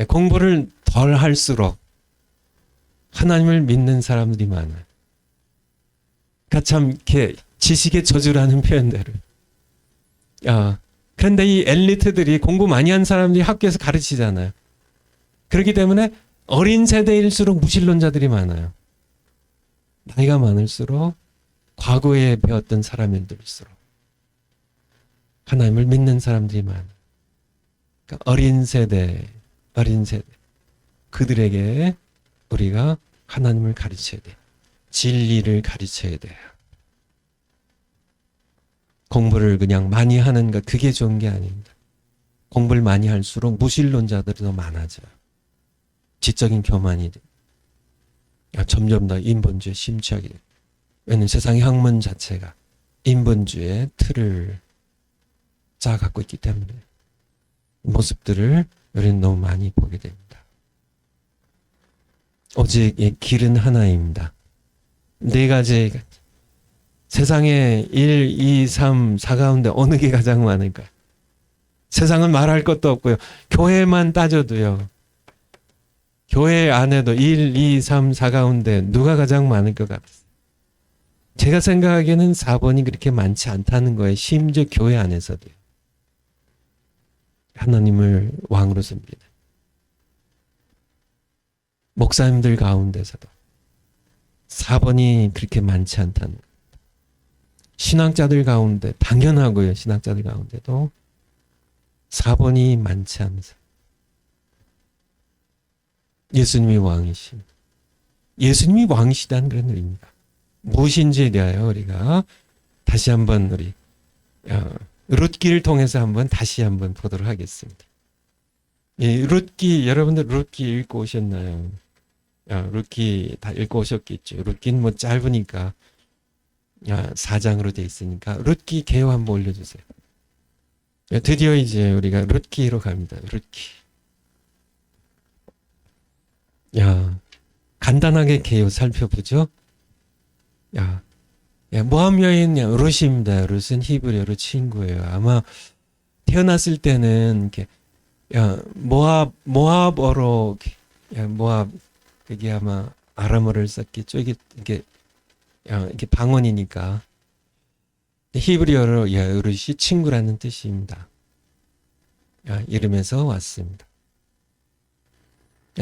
공부를 덜 할수록 하나님을 믿는 사람들이 많아요. 그러니까 참 이렇게 지식의 저주라는 표현대로. 그런데 이 엘리트들이 공부 많이 한 사람들이 학교에서 가르치잖아요. 그렇기 때문에 어린 세대일수록 무신론자들이 많아요. 나이가 많을수록 과거에 배웠던 사람들일수록 하나님을 믿는 사람들이 많아요. 그러니까 어린 세대 그들에게 우리가 하나님을 가르쳐야 돼요. 진리를 가르쳐야 돼요. 공부를 그냥 많이 하는 것 그게 좋은 게 아닙니다. 공부를 많이 할수록 무신론자들이 더 많아져요. 지적인 교만이 돼요. 점점 더 인본주의에 심취하게 돼요. 왜냐하면 세상의 학문 자체가 인본주의의 틀을 짜갖고 있기 때문에 모습들을 우리는 너무 많이 보게 됩니다. 오직 길은 하나입니다. 네 가지 세상에 1, 2, 3, 4 가운데 어느 게 가장 많을까요? 세상은 말할 것도 없고요. 교회만 따져도요. 교회 안에도 1, 2, 3, 4 가운데 누가 가장 많을 것 같아요? 제가 생각하기에는 4번이 그렇게 많지 않다는 거예요. 심지어 교회 안에서도요. 하나님을 왕으로 섬기는 목사님들 가운데서도 4번이 그렇게 많지 않다는 거예요. 신학자들 가운데 당연하고요. 신학자들 가운데도 4번이 많지 않으세요. 예수님이 왕이십니다. 예수님이 왕이시다는 그런 의미입니다. 무엇인지에 대하여 우리가 다시 한번 우리 룻기를 통해서 다시 한번 보도록 하겠습니다. 룻기 여러분들 룻기 읽고 오셨나요? 룻기 다 읽고 오셨겠죠. 룻기는 뭐 짧으니까 4장으로 돼 있으니까 룻기 개요 한번 올려주세요. 드디어 이제 우리가 룻기로 갑니다. 룻기. 간단하게 개요 살펴보죠. 모함 여인 룻입니다. 룻은 히브리어로 친구예요. 아마 태어났을 때는 이렇게 모압어로 모압 그게 아마 아람어를 썼겠죠. 이게 방언이니까 히브리어로 룻이 친구라는 뜻입니다. 이름에서 왔습니다.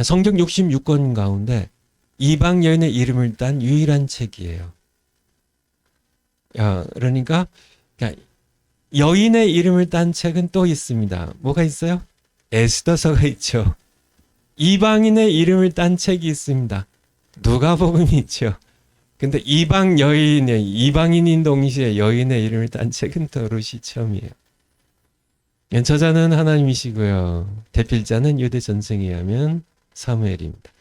성경 66권 가운데 이방 여인의 이름을 딴 유일한 책이에요. 그러니까 여인의 이름을 딴 책은 또 있습니다. 뭐가 있어요? 에스더서가 있죠. 이방인의 이름을 딴 책이 있습니다. 누가복음이 있죠. 근데 이방인인 동시에 여인의 이름을 딴 책은 또 룻이 처음이에요. 저자는 하나님이시고요. 대필자는 유대 전승에 의하면 사무엘입니다.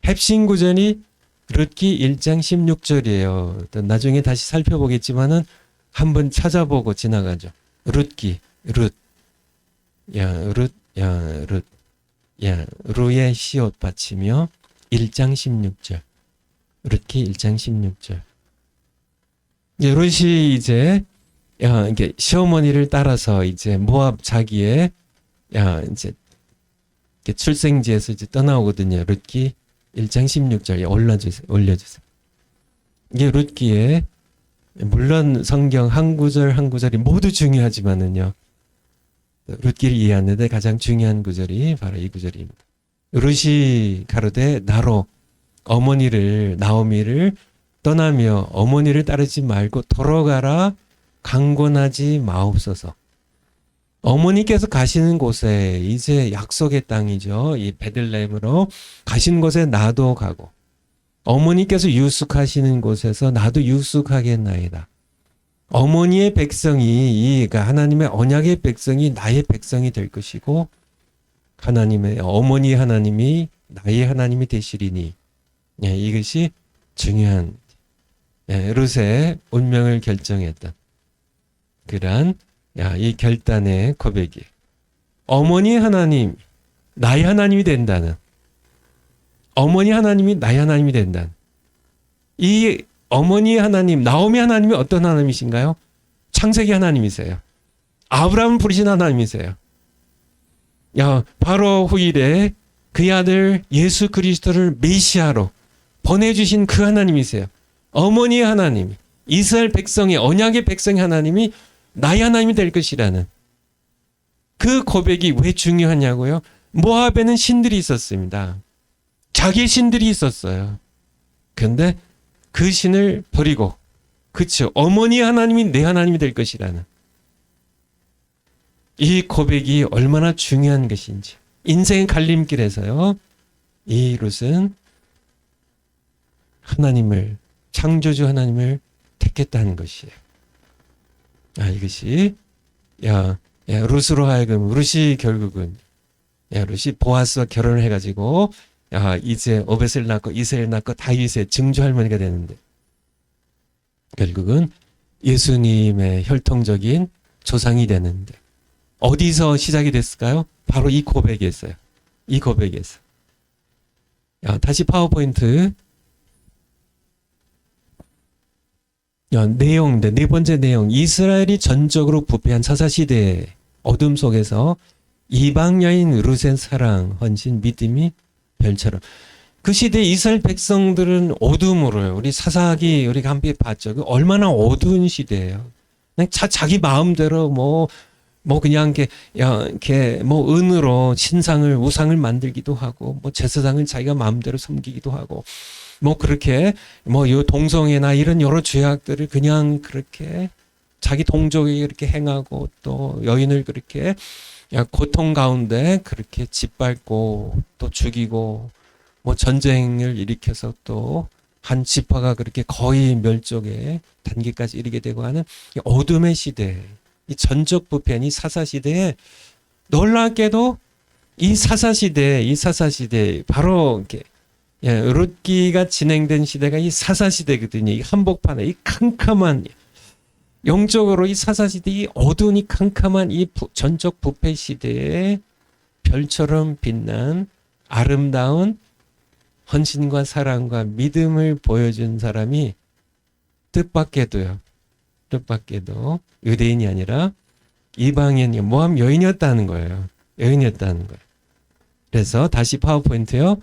핵심 구절이 룻기 1장 16절이에요. 나중에 다시 살펴보겠지만은 한번 찾아보고 지나가죠. 룻기, 룻. 루의 시옷 받치며 1장 16절. 룻기 1장 16절. 룻이 이제 이게 시어머니를 따라서 이제 모압 자기의 이제 출생지에서 이제 떠나오거든요. 룻기 1장 16절 올려주세요. 이게 룻기에 물론 성경 한 구절 한 구절이 모두 중요하지만은요. 룻기를 이해하는 데 가장 중요한 구절이 바로 이 구절입니다. 룻이 가로되 나로 나오미를 떠나며 어머니를 따르지 말고 돌아가라 강권하지 마옵소서. 어머니께서 가시는 곳에 이제 약속의 땅이죠. 이 베들레헴으로 가신 곳에 나도 가고 어머니께서 유숙하시는 곳에서 나도 유숙하겠나이다. 어머니의 백성이 그러니까 하나님의 언약의 백성이 나의 백성이 될 것이고 어머니 하나님이 나의 하나님이 되시리니. 예, 이것이 중요한 룻의 운명을 결정했던 그러한 이 결단의 고백이 어머니 하나님, 나의 하나님이 된다는, 어머니 하나님이 나의 하나님이 된다는 이 어머니 하나님, 나오미 하나님이 어떤 하나님이신가요? 창세기 하나님이세요. 아브라함을 부르신 하나님이세요. 바로 후일에 그의 아들 예수 그리스도를 메시아로 보내주신 그 하나님이세요. 어머니 하나님, 이스라엘 백성의 언약의 백성의 하나님이 나의 하나님이 될 것이라는 그 고백이 왜 중요하냐고요? 모압에는 신들이 있었습니다. 자기 신들이 있었어요. 근데 그 신을 버리고, 그쵸, 어머니 하나님이 내 하나님이 될 것이라는 이 고백이 얼마나 중요한 것인지. 인생의 갈림길에서요, 이 룻은 하나님을, 창조주 하나님을 택했다는 것이에요. 이것이 룻으로 하여금, 룻이 결국은 룻이 보아스와 결혼을 해가지고 이제 오벳을 낳고 이세를 낳고 다윗의 증조 할머니가 되는데, 결국은 예수님의 혈통적인 조상이 되는데, 어디서 시작이 됐을까요? 바로 이 고백이었어요. 이 고백에서. 다시 파워포인트. 내용, 네 번째 내용. 이스라엘이 전적으로 부패한 사사시대의 어둠 속에서 이방 여인 룻의 사랑, 헌신, 믿음이 별처럼. 그 시대 이스라엘 백성들은 어둠으로요. 우리 사사기 우리가 함께 봤죠. 얼마나 어두운 시대예요. 그냥 자기 마음대로 그냥 이렇게 은으로 신상을, 우상을 만들기도 하고, 제사장을 자기가 마음대로 섬기기도 하고, 그렇게 요 동성애나 이런 여러 죄악들을 그냥 그렇게 자기 동족에게 이렇게 행하고, 또 여인을 그렇게 고통 가운데 그렇게 짓밟고 또 죽이고, 전쟁을 일으켜서 또 한 지파가 그렇게 거의 멸종의 단계까지 이르게 되고 하는 이 어둠의 시대, 이 전적 부패한 이 사사시대에, 놀랍게도 이 사사시대 바로 이렇게 룻기가 진행된 시대가 이 사사시대거든요. 이 한복판에 이 캄캄한, 영적으로 이 사사시대, 이 어두운 이 캄캄한 이 전적 부패 시대에 별처럼 빛난 아름다운 헌신과 사랑과 믿음을 보여준 사람이 뜻밖에도 유대인이 아니라 이방인, 모함 여인이었다는 거예요. 여인이었다는 거예요. 그래서 다시 파워포인트요.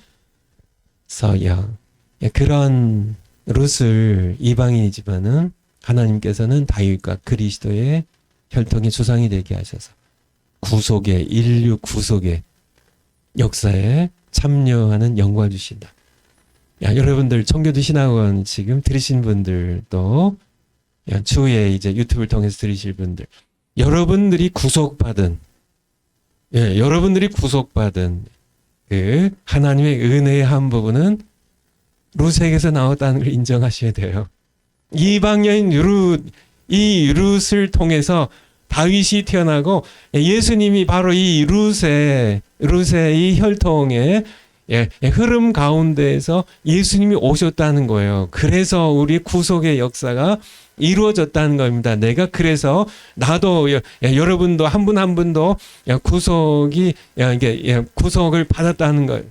그런 룻을, 이방인이지만은 하나님께서는 다윗과 그리스도의 혈통의 조상이 되게 하셔서 인류 구속의 역사에 참여하는 영광을 주신다. 여러분들 청교도 신학원 지금 들으신 분들도, 추후에 이제 유튜브를 통해서 들으실 분들, 여러분들이 구속받은 그 하나님의 은혜의 한 부분은 룻에게서 나왔다는 걸 인정하셔야 돼요. 이방 여인 이 룻을 통해서 다윗이 태어나고, 예수님이 바로 이 룻의 이 혈통의 흐름 가운데에서 예수님이 오셨다는 거예요. 그래서 우리 구속의 역사가 이루어졌다는 겁니다. 그래서 나도, 여러분도 한 분 한 분도 구속을 받았다는 거예요.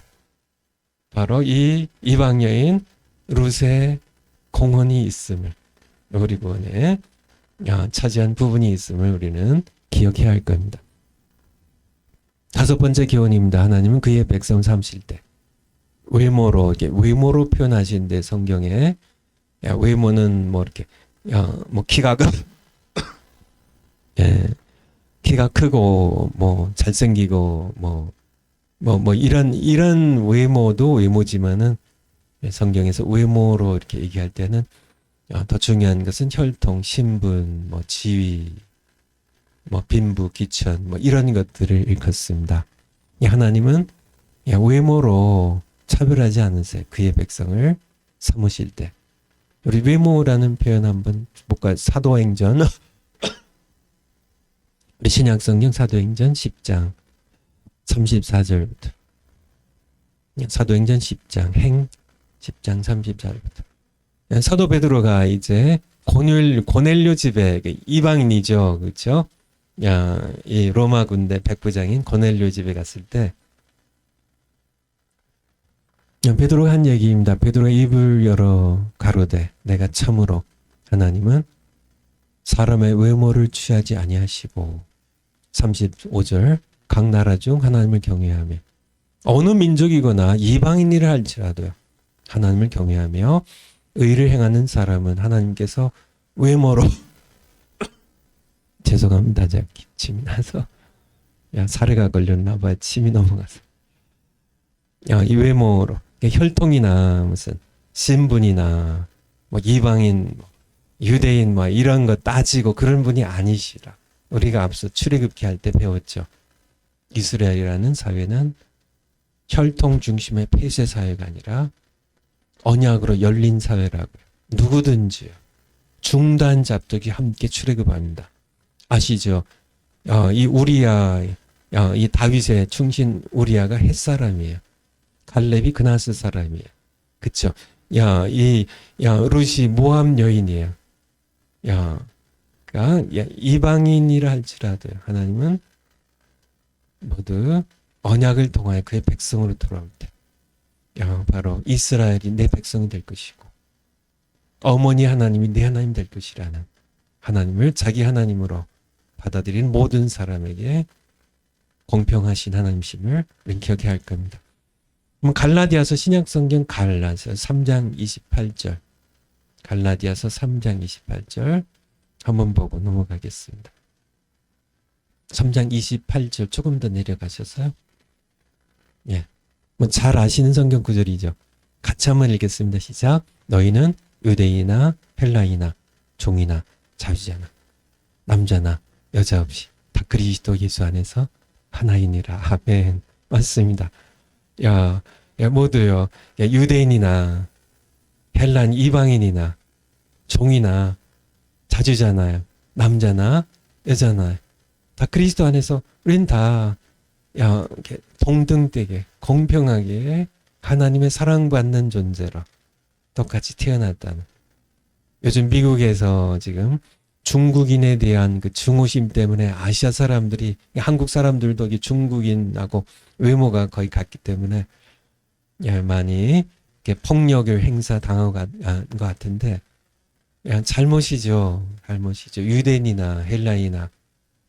바로 이 이방 여인 룻의 공헌이 있음을, 우리 구원에 차지한 부분이 있음을 우리는 기억해야 할 겁니다. 다섯 번째 교훈입니다. 하나님은 그의 백성을 삼실 때 외모로 표현하시는데, 성경에 외모는 이렇게 키가 크고 잘생기고 이런 외모도 외모지만은, 성경에서 외모로 이렇게 얘기할 때는 더 중요한 것은 혈통, 신분, 지위, 빈부, 귀천, 이런 것들을 일컫습니다. 하나님은 외모로 차별하지 않으세요. 그의 백성을 삼으실 때. 우리 외모라는 표현 한번 볼까요? 사도행전, 우리 신약성경 사도행전 10장 34절부터. 사도행전 10장, 행 10장 30절부터. 사도 베드로가 이제 고넬료 집에, 이방인이죠. 그렇죠? 이 로마 군대 백부장인 고넬료 집에 갔을 때 베드로가 한 얘기입니다. 베드로가 입을 열어 가로되 내가 참으로 하나님은 사람의 외모를 취하지 아니하시고 35절 각 나라 중 하나님을 경외하며 어느 민족이거나 이방인이라 할지라도요 하나님을 경외하며 의를 행하는 사람은 하나님께서 외모로 죄송합니다. 제가 기침이 나서 사례가 걸렸나 봐요. 침이 넘어가서 이 외모로 혈통이나 무슨 신분이나 뭐 이방인 유대인 뭐 이런 거 따지고 그런 분이 아니시라. 우리가 앞서 출애굽기 할 때 배웠죠. 이스라엘이라는 사회는 혈통 중심의 폐쇄 사회가 아니라 언약으로 열린 사회라고요. 누구든지요. 중단 잡덕이 함께 출애굽합니다. 아시죠? 이 우리야, 이 다윗의 충신 우리야가 헷 사람이에요. 갈렙이 그나스 사람이에요. 그쵸? 룻이 모압 여인이에요. 이방인이라 할지라도 하나님은 모두 언약을 통하여 그의 백성으로 돌아올 때, 바로 이스라엘이 내 백성이 될 것이고, 어머니 하나님이 내 하나님 될 것이라는 하나님을 자기 하나님으로 받아들인 모든 사람에게 공평하신 하나님심을 기억해야 할 겁니다. 그럼 갈라디아서 신약성경 갈라디아서 3장 28절 갈라디아서 3장 28절 한번 보고 넘어가겠습니다. 3장 28절 조금 더 내려가셔서요. 뭐 잘 아시는 성경 구절이죠. 같이 한번 읽겠습니다. 시작. 너희는 유대인이나 헬라이나 종이나 자유자나 남자나 여자 없이 다 그리스도 예수 안에서 하나이니라. 아멘. 맞습니다. 모두요. 유대인이나 헬란 이방인이나 종이나 자주잖아요. 남자나 여자나 다 그리스도 안에서 우린 다 이렇게 동등되게 공평하게 하나님의 사랑받는 존재로 똑같이 태어났다는. 요즘 미국에서 지금 중국인에 대한 그 증오심 때문에 아시아 사람들이 한국 사람들도 중국인하고 외모가 거의 같기 때문에 많이 이렇게 폭력을 행사 당하고 간 것 같은데 잘못이죠. 잘못이죠. 유대인이나 헬라인이나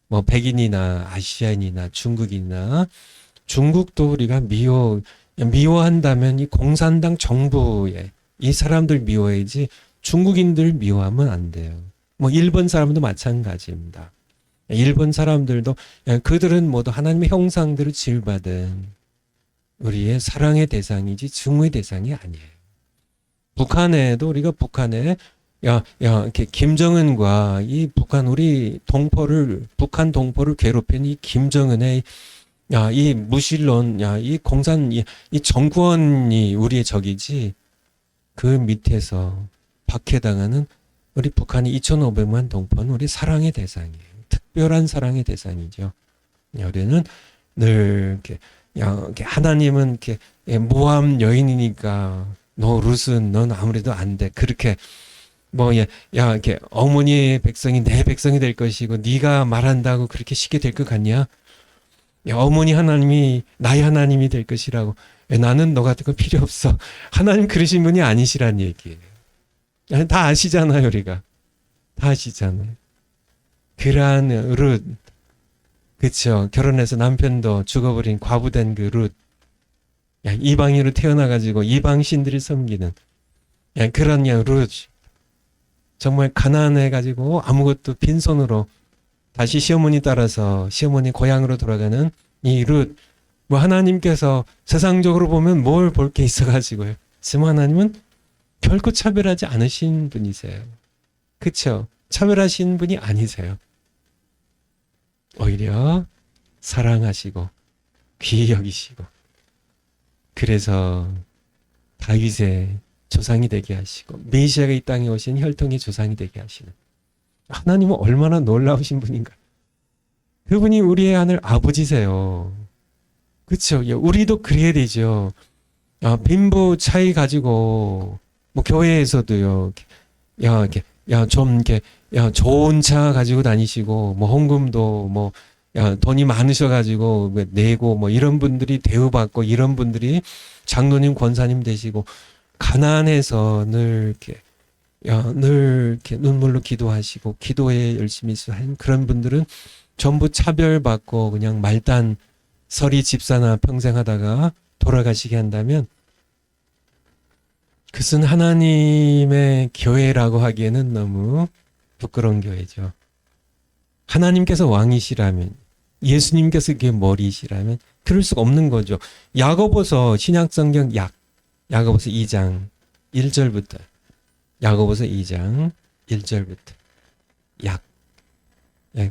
뭐 백인이나 아시아인이나 중국인이나 중국도 우리가 미워한다면 이 공산당 정부에 이 사람들 미워야지 중국인들 미워하면 안 돼요. 뭐 일본 사람도 마찬가지입니다. 일본 사람들도 그들은 모두 하나님의 형상대로 지을받은 우리의 사랑의 대상이지 증오의 대상이 아니에요. 북한에도 우리가 북한에 이렇게 김정은과 이 북한 북한 동포를 괴롭힌 이 김정은의 이 무신론, 이 공산, 이 정권이 우리의 적이지 그 밑에서 박해당하는 우리 북한이 2,500만 동포는 우리 사랑의 대상이에요. 특별한 사랑의 대상이죠. 우리는 늘 이렇게 하나님은 이렇게 모함 여인이니까 너 룻은 넌 아무래도 안 돼. 그렇게 이렇게 어머니의 백성이 내 백성이 될 것이고 네가 말한다고 그렇게 쉽게 될 것 같냐? 어머니 하나님이 나의 하나님이 될 것이라고. 나는 너 같은 거 필요 없어. 하나님 그러신 분이 아니시란 얘기예요. 다 아시잖아요, 우리가. 다 아시잖아요. 그러한 룻, 그쵸? 결혼해서 남편도 죽어버린 과부된 그 룻, 이방인으로 태어나가지고 이방신들을 섬기는 그런 룻, 정말 가난해가지고 아무것도 빈손으로 다시 시어머니 따라서 시어머니 고향으로 돌아가는 이 룻, 뭐 하나님께서 세상적으로 보면 뭘 볼 게 있어가지고요. 지금 하나님은 결코 차별하지 않으신 분이세요. 그쵸? 차별하신 분이 아니세요. 오히려 사랑하시고 귀히 여기시고 그래서 다윗의 조상이 되게 하시고 메시아가 이 땅에 오신 혈통의 조상이 되게 하시는 하나님은 얼마나 놀라우신 분인가. 그분이 우리의 하늘 아버지세요. 그렇죠? 우리도 그래야 되죠. 빈부 차이 가지고 뭐 교회에서도요. 이렇게 좀 이렇게 좋은 차 가지고 다니시고 뭐 헌금도 뭐 돈이 많으셔 가지고 내고 뭐 이런 분들이 대우받고 이런 분들이 장로님 권사님 되시고 가난해서 늘 이렇게 눈물로 기도하시고 기도에 열심히 하는 그런 분들은 전부 차별받고 그냥 말단 서리 집사나 평생 하다가 돌아가시게 한다면 그것은 하나님의 교회라고 하기에는 너무 부끄러운 교회죠. 하나님께서 왕이시라면 예수님께서 그게 머리시라면 그럴 수가 없는 거죠. 야고보서 신약성경 야고보서 2장 1절부터 야고보서 2장 1절부터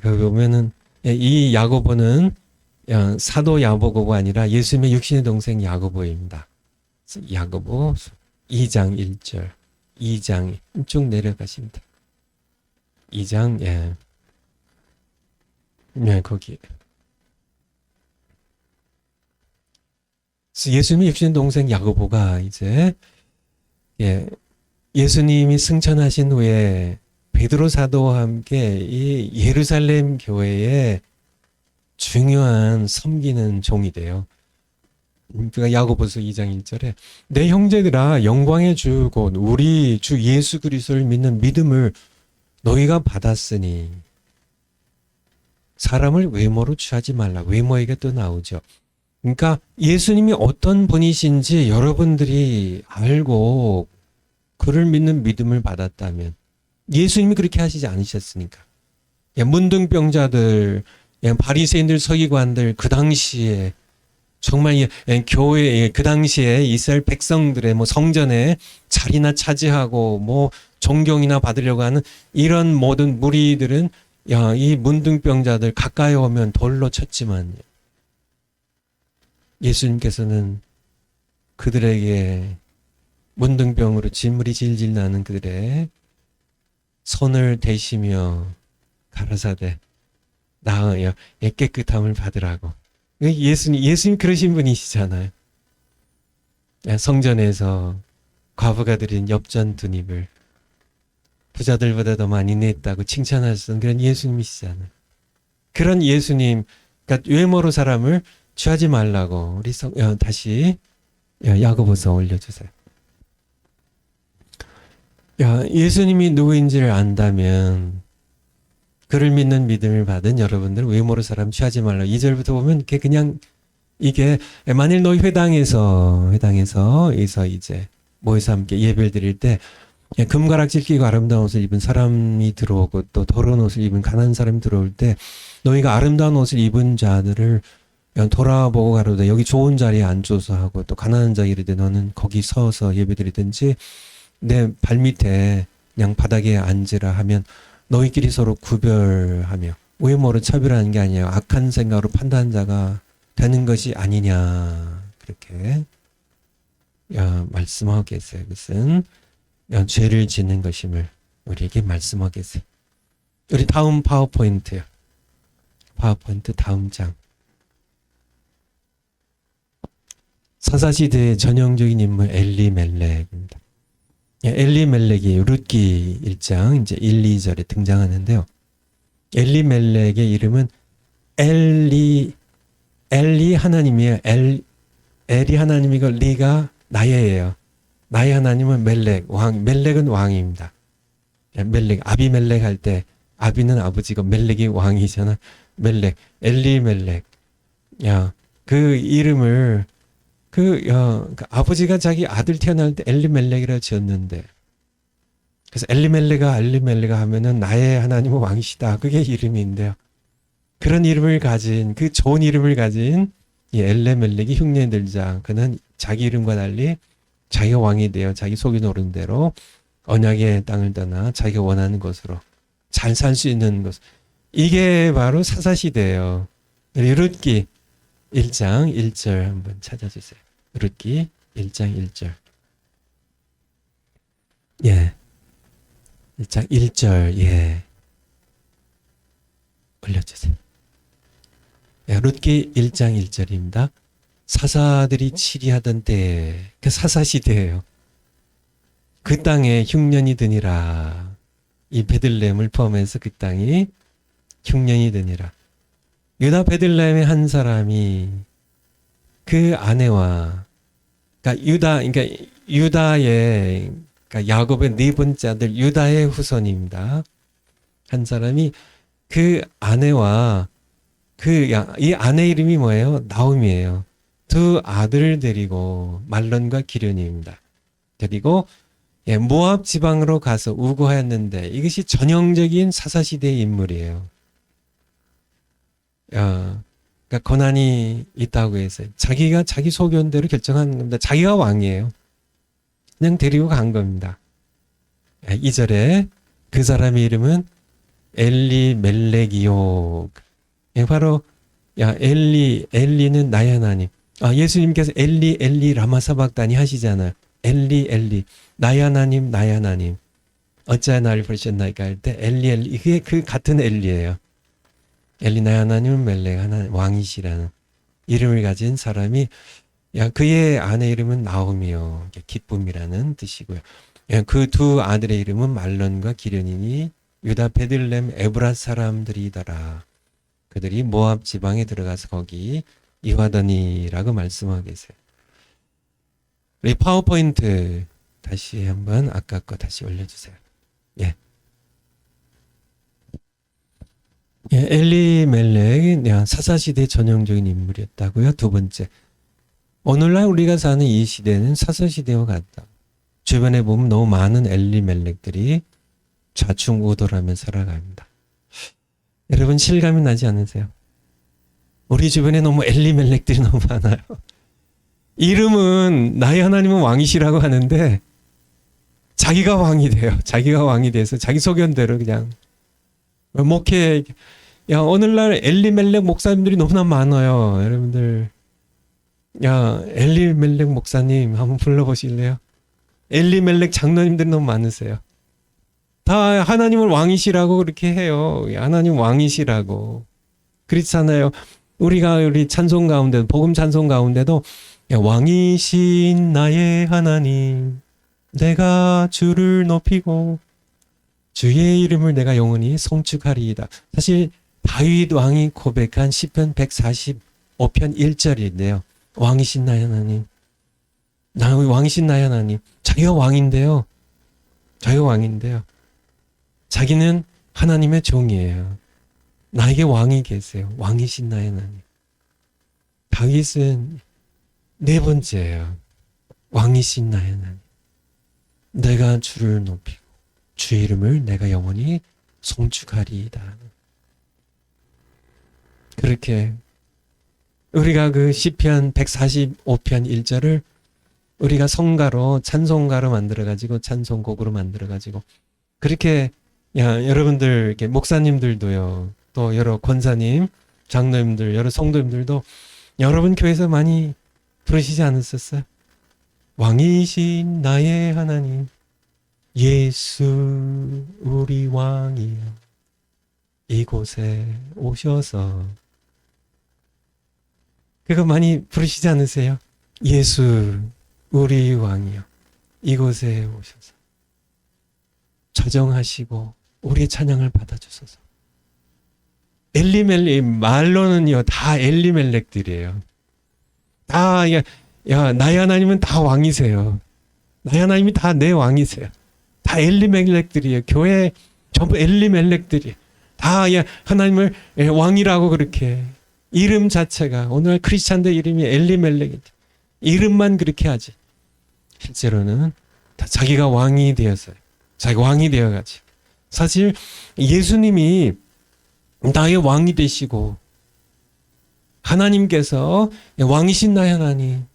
거기 보면은 이 야고보는 사도 야고보가 아니라 예수님의 육신의 동생 야고보입니다. 야고보 2장 1절 2장 쭉 내려가십니다. 2장 거기 예수님의 육신의 동생 야고보가 이제 예수님이 승천하신 후에 베드로 사도와 함께 이 예루살렘 교회에 중요한 섬기는 종이 돼요. 그러니까 야고보서 2장 1절에 내 형제들아 영광의 주 곧 우리 주 예수 그리스도를 믿는 믿음을 너희가 받았으니 사람을 외모로 취하지 말라. 외모에게 또 나오죠. 그러니까 예수님이 어떤 분이신지 여러분들이 알고 그를 믿는 믿음을 받았다면 예수님이 그렇게 하시지 않으셨으니까. 문둥병자들, 바리새인들, 서기관들 그 당시에 정말 교회 그 당시에 이스라엘 백성들의 뭐 성전에 자리나 차지하고 뭐 존경이나 받으려고 하는 이런 모든 무리들은 이 문둥병자들 가까이 오면 돌로 쳤지만 예수님께서는 그들에게 문둥병으로 진물이 질질 나는 그들의 손을 대시며 가라사대 나으여 깨끗함을 받으라고. 예수님 그러신 분이시잖아요. 성전에서 과부가 드린 엽전 두 입을 부자들보다 더 많이 냈다고 칭찬하셨던 그런 예수님이시잖아요. 그런 예수님, 그러니까 외모로 사람을 취하지 말라고 우리 다시 야고보서 올려주세요. 예수님이 누구인지를 안다면 그를 믿는 믿음을 받은 여러분들 외모로 사람 취하지 말라. 2절부터 보면 이게 만일 너희 회당에서 이제 모여서 함께 예배를 드릴 때 금가락질 끼고 아름다운 옷을 입은 사람이 들어오고 또 더러운 옷을 입은 가난한 사람이 들어올 때 너희가 아름다운 옷을 입은 자들을 돌아보고 가로되 여기 좋은 자리에 앉아서 하고 또 가난한 자 이르되 너는 거기 서서 예배드리든지 내 발밑에 그냥 바닥에 앉으라 하면 너희끼리 서로 구별하며 외모로 차별하는 게 아니에요. 악한 생각으로 판단한 자가 되는 것이 아니냐 그렇게 말씀하고 계세요. 그것은 죄를 짓는 것임을 우리에게 말씀하고 계세요. 우리 다음 파워포인트요. 파워포인트 다음 장. 사사시대의 전형적인 인물 엘리멜렉입니다. 엘리멜렉이 룻기 1장 이제 1, 2절에 등장하는데요. 엘리멜렉의 이름은 엘리 하나님이에요. 엘이 하나님이고 리가 나예예요. 나의 하나님은 멜렉, 멜렉은 왕입니다. 멜렉, 아비멜렉 할 때 아비는 아버지고 멜렉이 왕이잖아. 멜렉, 엘리멜렉. 그 이름을 아버지가 자기 아들 태어날 때 엘리멜렉이라 지었는데 그래서 엘리멜렉아 하면은 나의 하나님은 왕이시다. 그게 이름인데요. 그런 이름을 가진 그 좋은 이름을 가진 이 엘리멜렉이 흉내 들자 그는 자기 이름과 달리 자기가 왕이 되어 자기 속이 노른 대로 언약의 땅을 떠나 자기가 원하는 곳으로 잘 살 수 있는 곳. 이게 바로 사사시대예요. 룻기 1장 1절 한번 찾아주세요. 룻기 1장 1절. 1장 1절 올려주세요. 룻기 1장 1절입니다. 사사들이 치리하던 때, 그 사사시대예요. 그 땅에 흉년이 드니라. 이 베들레헴을 포함해서 그 땅이 흉년이 드니라. 유다 베들레헴의 한 사람이 그 아내와, 그러니까 유다의, 그러니까 야곱의 네 번째 아들 유다의 후손입니다. 한 사람이 그 아내와 이 아내 이름이 뭐예요? 나옴이에요. 두 아들을 데리고 말론과 기련입니다. 데리고 모압 지방으로 가서 우거하였는데 이것이 전형적인 사사시대의 인물이에요. 그러니까 고난이 있다고 해서 자기가 자기 소견대로 결정하는 겁니다. 자기가 왕이에요. 그냥 데리고 간 겁니다. 2절에 그 사람의 이름은 엘리멜렉이요. 바로 엘리는 나의 하나님. 예수님께서 엘리 라마사박다니 하시잖아요. 엘리 나의 하나님 나의 하나님 어찌하여 나를 버리셨나이까 할 때 엘리 이게 그 같은 엘리예요. 엘리 나의 하나님은 멜렉 하나님 왕이시라는 이름을 가진 사람이 그의 아내 이름은 나옴이요. 기쁨이라는 뜻이고요. 그 두 아들의 이름은 말론과 기련이니 유다 베들레헴 에브라 사람들이더라. 그들이 모압 지방에 들어가서 거기 이화더니라고 말씀하고 계세요. 우리 파워포인트 다시 한번 아까 거 다시 올려주세요. 엘리멜렉 사사시대 전형적인 인물이었다고요. 두 번째, 오늘날 우리가 사는 이 시대는 사사시대와 같다. 주변에 보면 너무 많은 엘리멜렉들이 좌충우돌하며 살아갑니다. 여러분 실감이 나지 않으세요? 우리 주변에 너무 엘리멜렉들이 너무 많아요. 이름은 나의 하나님은 왕이시라고 하는데 자기가 왕이 돼요. 자기가 왕이 돼서 자기 소견대로 그냥 목회. 오늘날 엘리멜렉 목사님들이 너무나 많아요. 여러분들 엘리멜렉 목사님 한번 불러보실래요? 엘리멜렉 장로님들이 너무 많으세요. 다 하나님을 왕이시라고 그렇게 해요. 하나님 왕이시라고. 그렇잖아요. 우리 찬송 가운데, 복음 찬송 가운데도 왕이신 나의 하나님, 내가 주를 높이고 주의 이름을 내가 영원히 송축하리이다. 사실 다윗 왕이 고백한 시편 145편 1절인데요. 왕이신 나의 하나님, 왕이신 나의 하나님. 자기가 왕인데요. 자기는 하나님의 종이에요. 나에게 왕이 계세요. 왕이신 나의 하나님. 다윗은 네 번째예요. 왕이신 나의 하나님. 내가 주를 높이고 주의 이름을 내가 영원히 송축하리이다. 그렇게 우리가 그 시편 145편 1절을 우리가 성가로 찬송가로 만들어가지고 찬송곡으로 만들어가지고 그렇게 여러분들 이렇게 목사님들도요, 또 여러 권사님, 장로님들, 여러 성도님들도 여러분 교회에서 많이 부르시지 않으셨어요? 왕이신 나의 하나님, 예수 우리 왕이여 이곳에 오셔서. 그거 많이 부르시지 않으세요? 예수 우리 왕이여 이곳에 오셔서 저정하시고 우리의 찬양을 받아주소서. 엘리멜렉 말로는요 다 엘리멜렉들이에요. 다 나의 하나님은 다 왕이세요. 나의 하나님이 다 내 왕이세요. 다 엘리멜렉들이에요. 교회 전부 엘리멜렉들이 다 하나님을 왕이라고 그렇게 이름 자체가 오늘 크리스찬들 이름이 엘리멜렉 이름만 그렇게 하지 실제로는 다 자기가 왕이 되었어요. 자기가 왕이 되어가지고 사실 예수님이 나의 왕이 되시고 하나님께서 왕이신 나의 하나님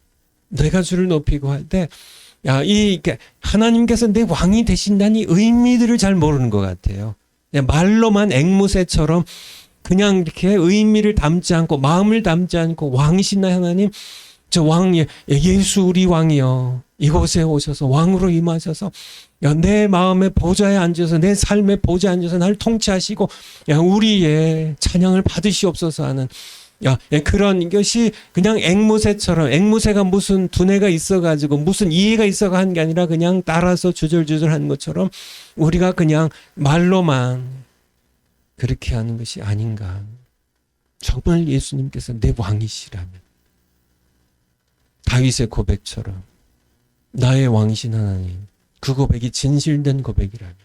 내가 주를 높이고 할 때 하나님께서 내 왕이 되신다는 이 의미들을 잘 모르는 것 같아요. 말로만 앵무새처럼 그냥 이렇게 의미를 담지 않고 마음을 담지 않고 왕이신 나의 하나님 저 왕 예수 우리 왕이여 이곳에 오셔서 왕으로 임하셔서 내 마음의 보좌에 앉아서 내 삶의 보좌에 앉아서 나를 통치하시고 우리의 찬양을 받으시옵소서 하는 그런 것이 그냥 앵무새처럼, 앵무새가 무슨 두뇌가 있어가지고 무슨 이해가 있어가 한 게 아니라 그냥 따라서 주절주절 하는 것처럼 우리가 그냥 말로만 그렇게 하는 것이 아닌가. 정말 예수님께서 내 왕이시라면, 다윗의 고백처럼 나의 왕이신 하나님, 그 고백이 진실된 고백이라면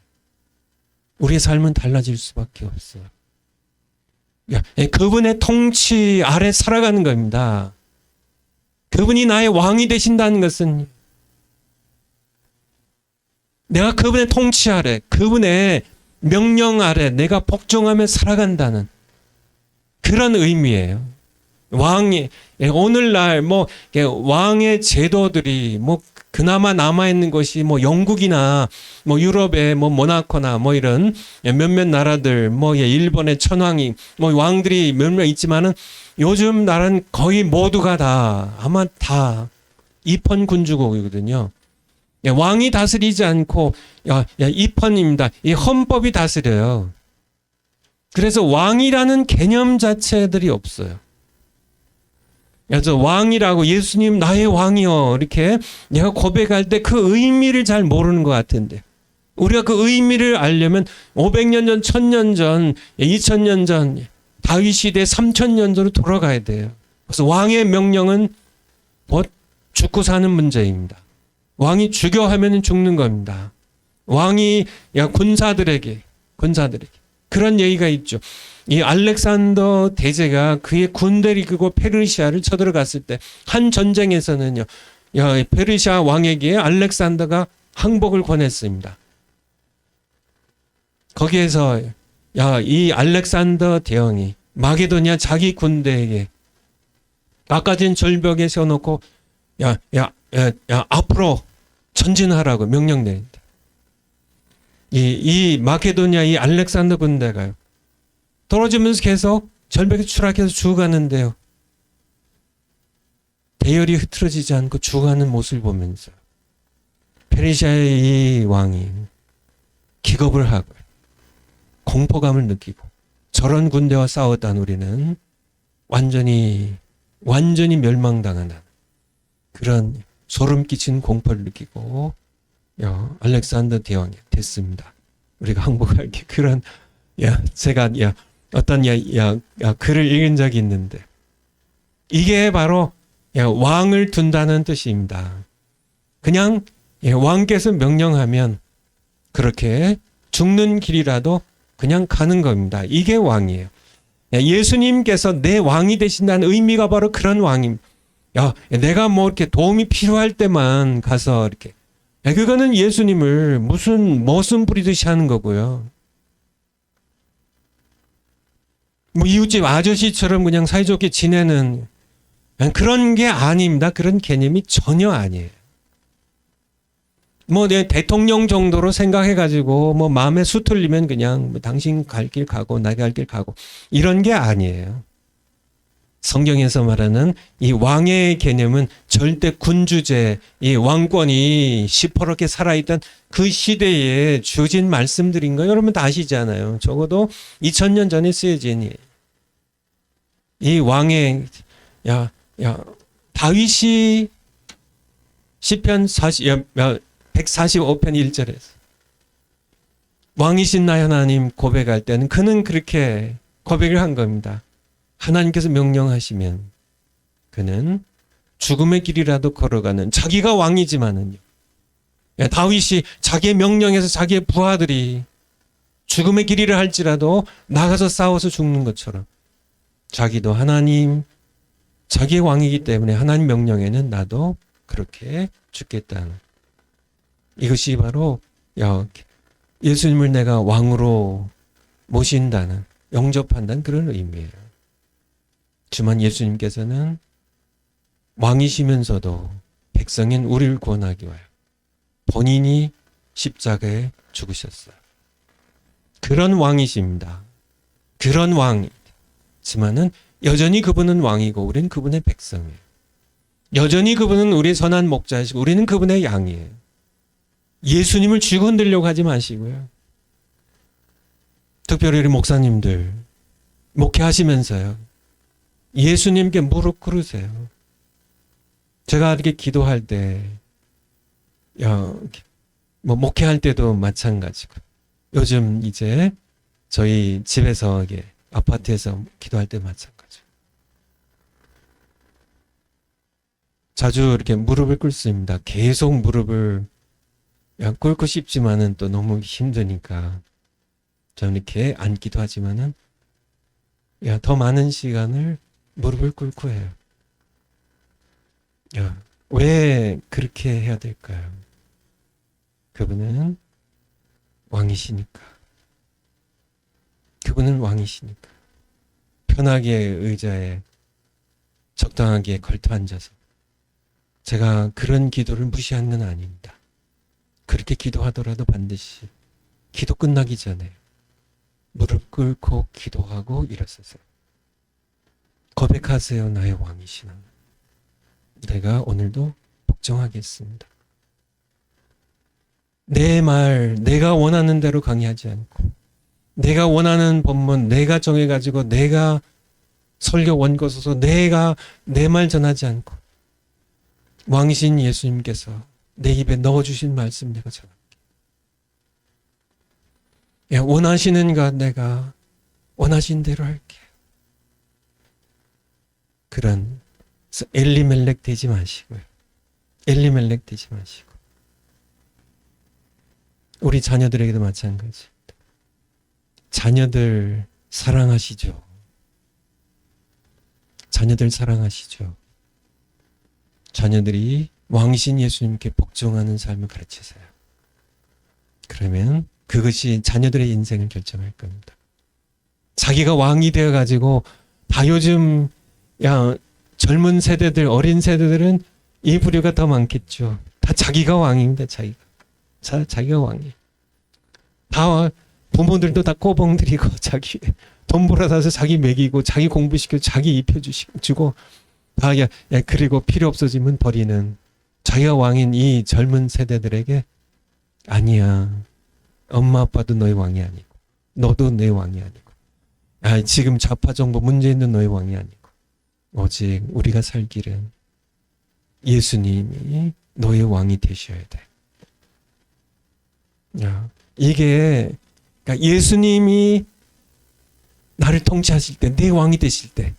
우리의 삶은 달라질 수밖에 없어요. 그분의 통치 아래 살아가는 겁니다. 그분이 나의 왕이 되신다는 것은 내가 그분의 통치 아래, 그분의 명령 아래 내가 복종하며 살아간다는 그런 의미예요. 왕이, 오늘날 왕의 제도들이 그나마 남아있는 것이 영국이나 유럽의 모나코나 이런 몇몇 나라들, 일본의 천황이, 왕들이 몇몇 있지만은 요즘 나라는 거의 모두가 다, 아마 다 입헌군주국이거든요. 왕이 다스리지 않고, 입헌입니다. 이 헌법이 다스려요. 그래서 왕이라는 개념 자체들이 없어요. 그래서 왕이라고, 예수님 나의 왕이요, 이렇게 내가 고백할 때 그 의미를 잘 모르는 것 같은데, 우리가 그 의미를 알려면 500년 전, 1000년 전, 2000년 전, 다윗 시대 3000년 전으로 돌아가야 돼요. 그래서 왕의 명령은 곧 죽고 사는 문제입니다. 왕이 죽여 하면 죽는 겁니다. 왕이 군사들에게 그런 얘기가 있죠. 이 알렉산더 대제가 그의 군대를 이끌고 페르시아를 쳐들어갔을 때 한 전쟁에서는요, 페르시아 왕에게 알렉산더가 항복을 권했습니다. 거기에서 이 알렉산더 대왕이 마게도냐 자기 군대에게 깎아진 절벽에 세워놓고 앞으로 전진하라고 명령 내립니다. 이 마케도니아 이 알렉산더 군대가요, 떨어지면서 계속 절벽에 추락해서 죽어가는데요, 대열이 흐트러지지 않고 죽어가는 모습을 보면서 페르시아의 이 왕이 기겁을 하고 공포감을 느끼고, 저런 군대와 싸웠던 우리는 완전히 멸망당하는 그런 소름 끼치는 공포를 느끼고 알렉산더 대왕이 됐습니다. 우리가 항복할 게 그런, 제가 어떤 글을 읽은 적이 있는데, 이게 바로 왕을 둔다는 뜻입니다. 그냥 왕께서 명령하면 그렇게 죽는 길이라도 그냥 가는 겁니다. 이게 왕이에요. 예수님께서 내 왕이 되신다는 의미가 바로 그런 왕입니다. 내가 이렇게 도움이 필요할 때만 가서 이렇게, 그거는 예수님을 무슨 머슴 부리듯이 하는 거고요. 이웃집 아저씨처럼 그냥 사이좋게 지내는 그런 게 아닙니다. 그런 개념이 전혀 아니에요. 내 대통령 정도로 생각해가지고 마음에 수틀리면 그냥 당신 갈 길 가고 나 갈 길 가고 이런 게 아니에요. 성경에서 말하는 이 왕의 개념은 절대 군주제, 이 왕권이 시퍼렇게 살아있던 그 시대에 주어진 말씀들인 거 여러분 다 아시잖아요. 적어도 2000년 전에 쓰여진 이 왕의, 다윗이 시편 145편 1절에서 왕이신 나의 하나님 고백할 때는 그는 그렇게 고백을 한 겁니다. 하나님께서 명령하시면 그는 죽음의 길이라도 걸어가는, 자기가 왕이지만은요, 다윗이 자기의 명령에서 자기의 부하들이 죽음의 길이를 할지라도 나가서 싸워서 죽는 것처럼 자기도 하나님, 자기의 왕이기 때문에 하나님 명령에는 나도 그렇게 죽겠다는, 이것이 바로 예수님을 내가 왕으로 모신다는, 영접한다는 그런 의미예요. 하지만 예수님께서는 왕이시면서도 백성인 우리를 구원하기 위하여 본인이 십자가에 죽으셨어요. 그런 왕이십니다. 그런 왕이지만은 여전히 그분은 왕이고 우리는 그분의 백성이에요. 여전히 그분은 우리의 선한 목자이시고 우리는 그분의 양이에요. 예수님을 쥐고 흔들려고 하지 마시고요. 특별히 우리 목사님들 목회하시면서요, 예수님께 무릎 꿇으세요. 제가 이렇게 기도할 때, 목회할 때도 마찬가지고, 요즘 이제 저희 집에서, 아파트에서 기도할 때 마찬가지고. 자주 이렇게 무릎을 꿇습니다. 계속 무릎을 꿇고 싶지만은 또 너무 힘드니까 저는 이렇게 앉기도 하지만은 더 많은 시간을 무릎을 꿇고 해요. 왜 그렇게 해야 될까요? 그분은 왕이시니까. 그분은 왕이시니까. 편하게 의자에 적당하게 걸터 앉아서 제가 그런 기도를 무시한 건 아닙니다. 그렇게 기도하더라도 반드시 기도 끝나기 전에 무릎 꿇고 기도하고 일어서세요. 고백하세요. 나의 왕이신 하나님. 내가 오늘도 복종하겠습니다. 내 말, 내가 원하는 대로 강의하지 않고 내가 원하는 본문, 내가 정해가지고 내가 설교 원고 써서 내가 내 말 전하지 않고 왕이신 예수님께서 내 입에 넣어주신 말씀 내가 전할게. 원하시는 것 내가 원하신 대로 할게. 그런 엘리멜렉 되지 마시고요. 엘리멜렉 되지 마시고. 우리 자녀들에게도 마찬가지입니다. 자녀들 사랑하시죠. 자녀들 사랑하시죠. 자녀들이 왕이신 예수님께 복종하는 삶을 가르치세요. 그러면 그것이 자녀들의 인생을 결정할 겁니다. 자기가 왕이 되어가지고 다 요즘 젊은 세대들, 어린 세대들은 이 부류가 더 많겠죠. 다 자기가 왕입니다. 자기가 왕이에요. 다 부모들도 다 꼬봉들이고 자기 돈 벌어다서 자기 먹이고 자기 공부시키고 자기 입혀주고 다 그리고 필요 없어지면 버리는 자기가 왕인 이 젊은 세대들에게 아니야. 엄마 아빠도 너의 왕이 아니고 너도 내 왕이 아니고 지금 좌파 정부 문제 있는 너의 왕이 아니고 오직 우리가 살 길은 예수님이 너의 왕이 되셔야 돼. 이게 그러니까 예수님이 나를 통치하실 때, 내 왕이 되실 때,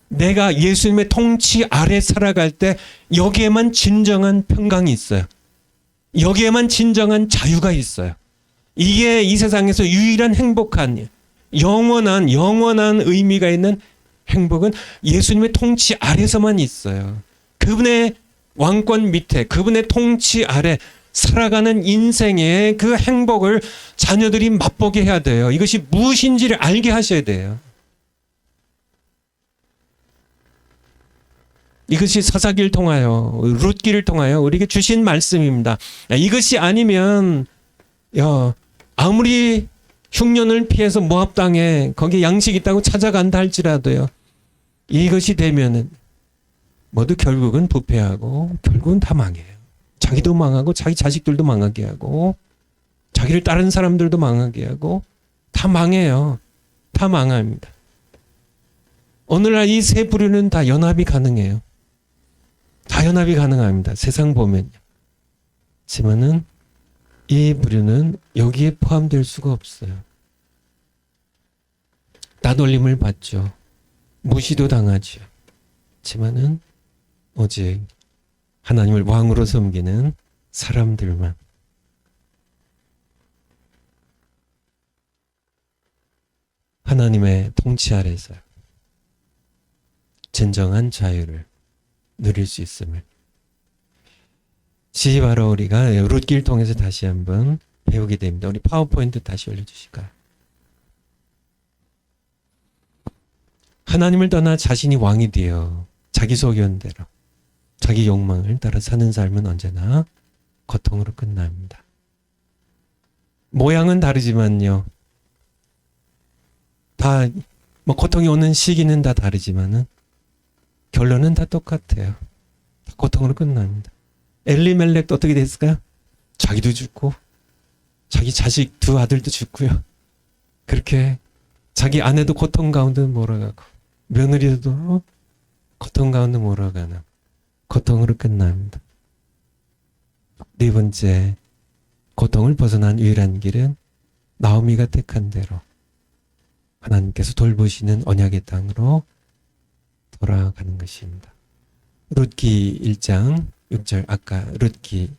내가 예수님의 통치 아래 살아갈 때 여기에만 진정한 평강이 있어요. 여기에만 진정한 자유가 있어요. 이게 이 세상에서 유일한 행복한 영원한 의미가 있는 행복은 예수님의 통치 아래서만 있어요. 그분의 왕권 밑에 그분의 통치 아래 살아가는 인생의 그 행복을 자녀들이 맛보게 해야 돼요. 이것이 무엇인지를 알게 하셔야 돼요. 이것이 사사기를 통하여 룻기를 통하여 우리에게 주신 말씀입니다. 이것이 아니면 아무리 흉년을 피해서 모압 땅에 거기에 양식 있다고 찾아간다 할지라도요. 이것이 되면은 모두 결국은 부패하고 결국은 다 망해요. 자기도 망하고 자기 자식들도 망하게 하고 자기를 따른 사람들도 망하게 하고 다 망해요. 다 망합니다. 오늘날 이 세 부류는 다 연합이 가능해요. 다 연합이 가능합니다. 세상 보면요. 하지만은 이 부류는 여기에 포함될 수가 없어요. 따돌림을 받죠. 무시도 당하죠. 하지만은 오직 하나님을 왕으로 섬기는 사람들만 하나님의 통치 아래서 진정한 자유를 누릴 수 있음을 바로 우리가 룻기를 통해서 다시 한번 배우게 됩니다. 우리 파워포인트 다시 올려주실까요? 하나님을 떠나 자신이 왕이 되어 자기 소견대로 자기 욕망을 따라 사는 삶은 언제나 고통으로 끝납니다. 모양은 다르지만요. 다 고통이 오는 시기는 다 다르지만은 결론은 다 똑같아요. 다 고통으로 끝납니다. 엘리멜렉도 어떻게 됐을까요? 자기도 죽고 자기 자식 두 아들도 죽고요. 그렇게 자기 아내도 고통 가운데 몰아가고 며느리도 고통 가운데 몰아가는 고통으로 끝납니다. 네 번째, 고통을 벗어난 유일한 길은 나오미가 택한 대로 하나님께서 돌보시는 언약의 땅으로 돌아가는 것입니다. 룻기 1장 6절, 아까 룻기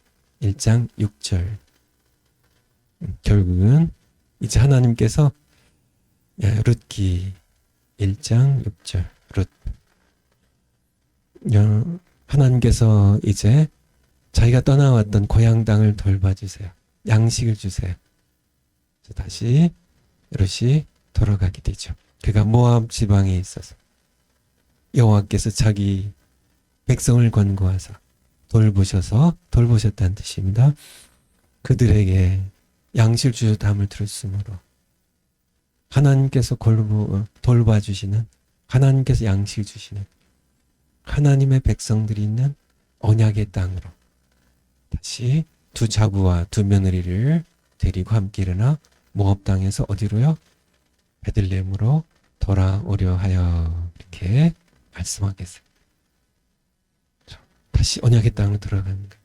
1장 6절. 결국은 이제 하나님께서 룻기 1장 6절 룻 하나님께서 이제 자기가 떠나왔던 고향 땅을 돌봐주세요. 양식을 주세요. 다시 룻이 돌아가게 되죠. 그가 모압 지방에 있어서 여호와께서 자기 백성을 권고하사 돌보셨다는 뜻입니다. 그들에게 양식을 주셨다함을 들었으므로 하나님께서 돌봐주시는, 하나님께서 양식을 주시는 하나님의 백성들이 있는 언약의 땅으로 다시 두 자부와 두 며느리를 데리고 함께 일어나 모압 땅에서 어디로요? 베들레헴으로 돌아오려 하여, 이렇게 말씀하겠어요. 다시 언약의 땅으로 들어가는 거예요.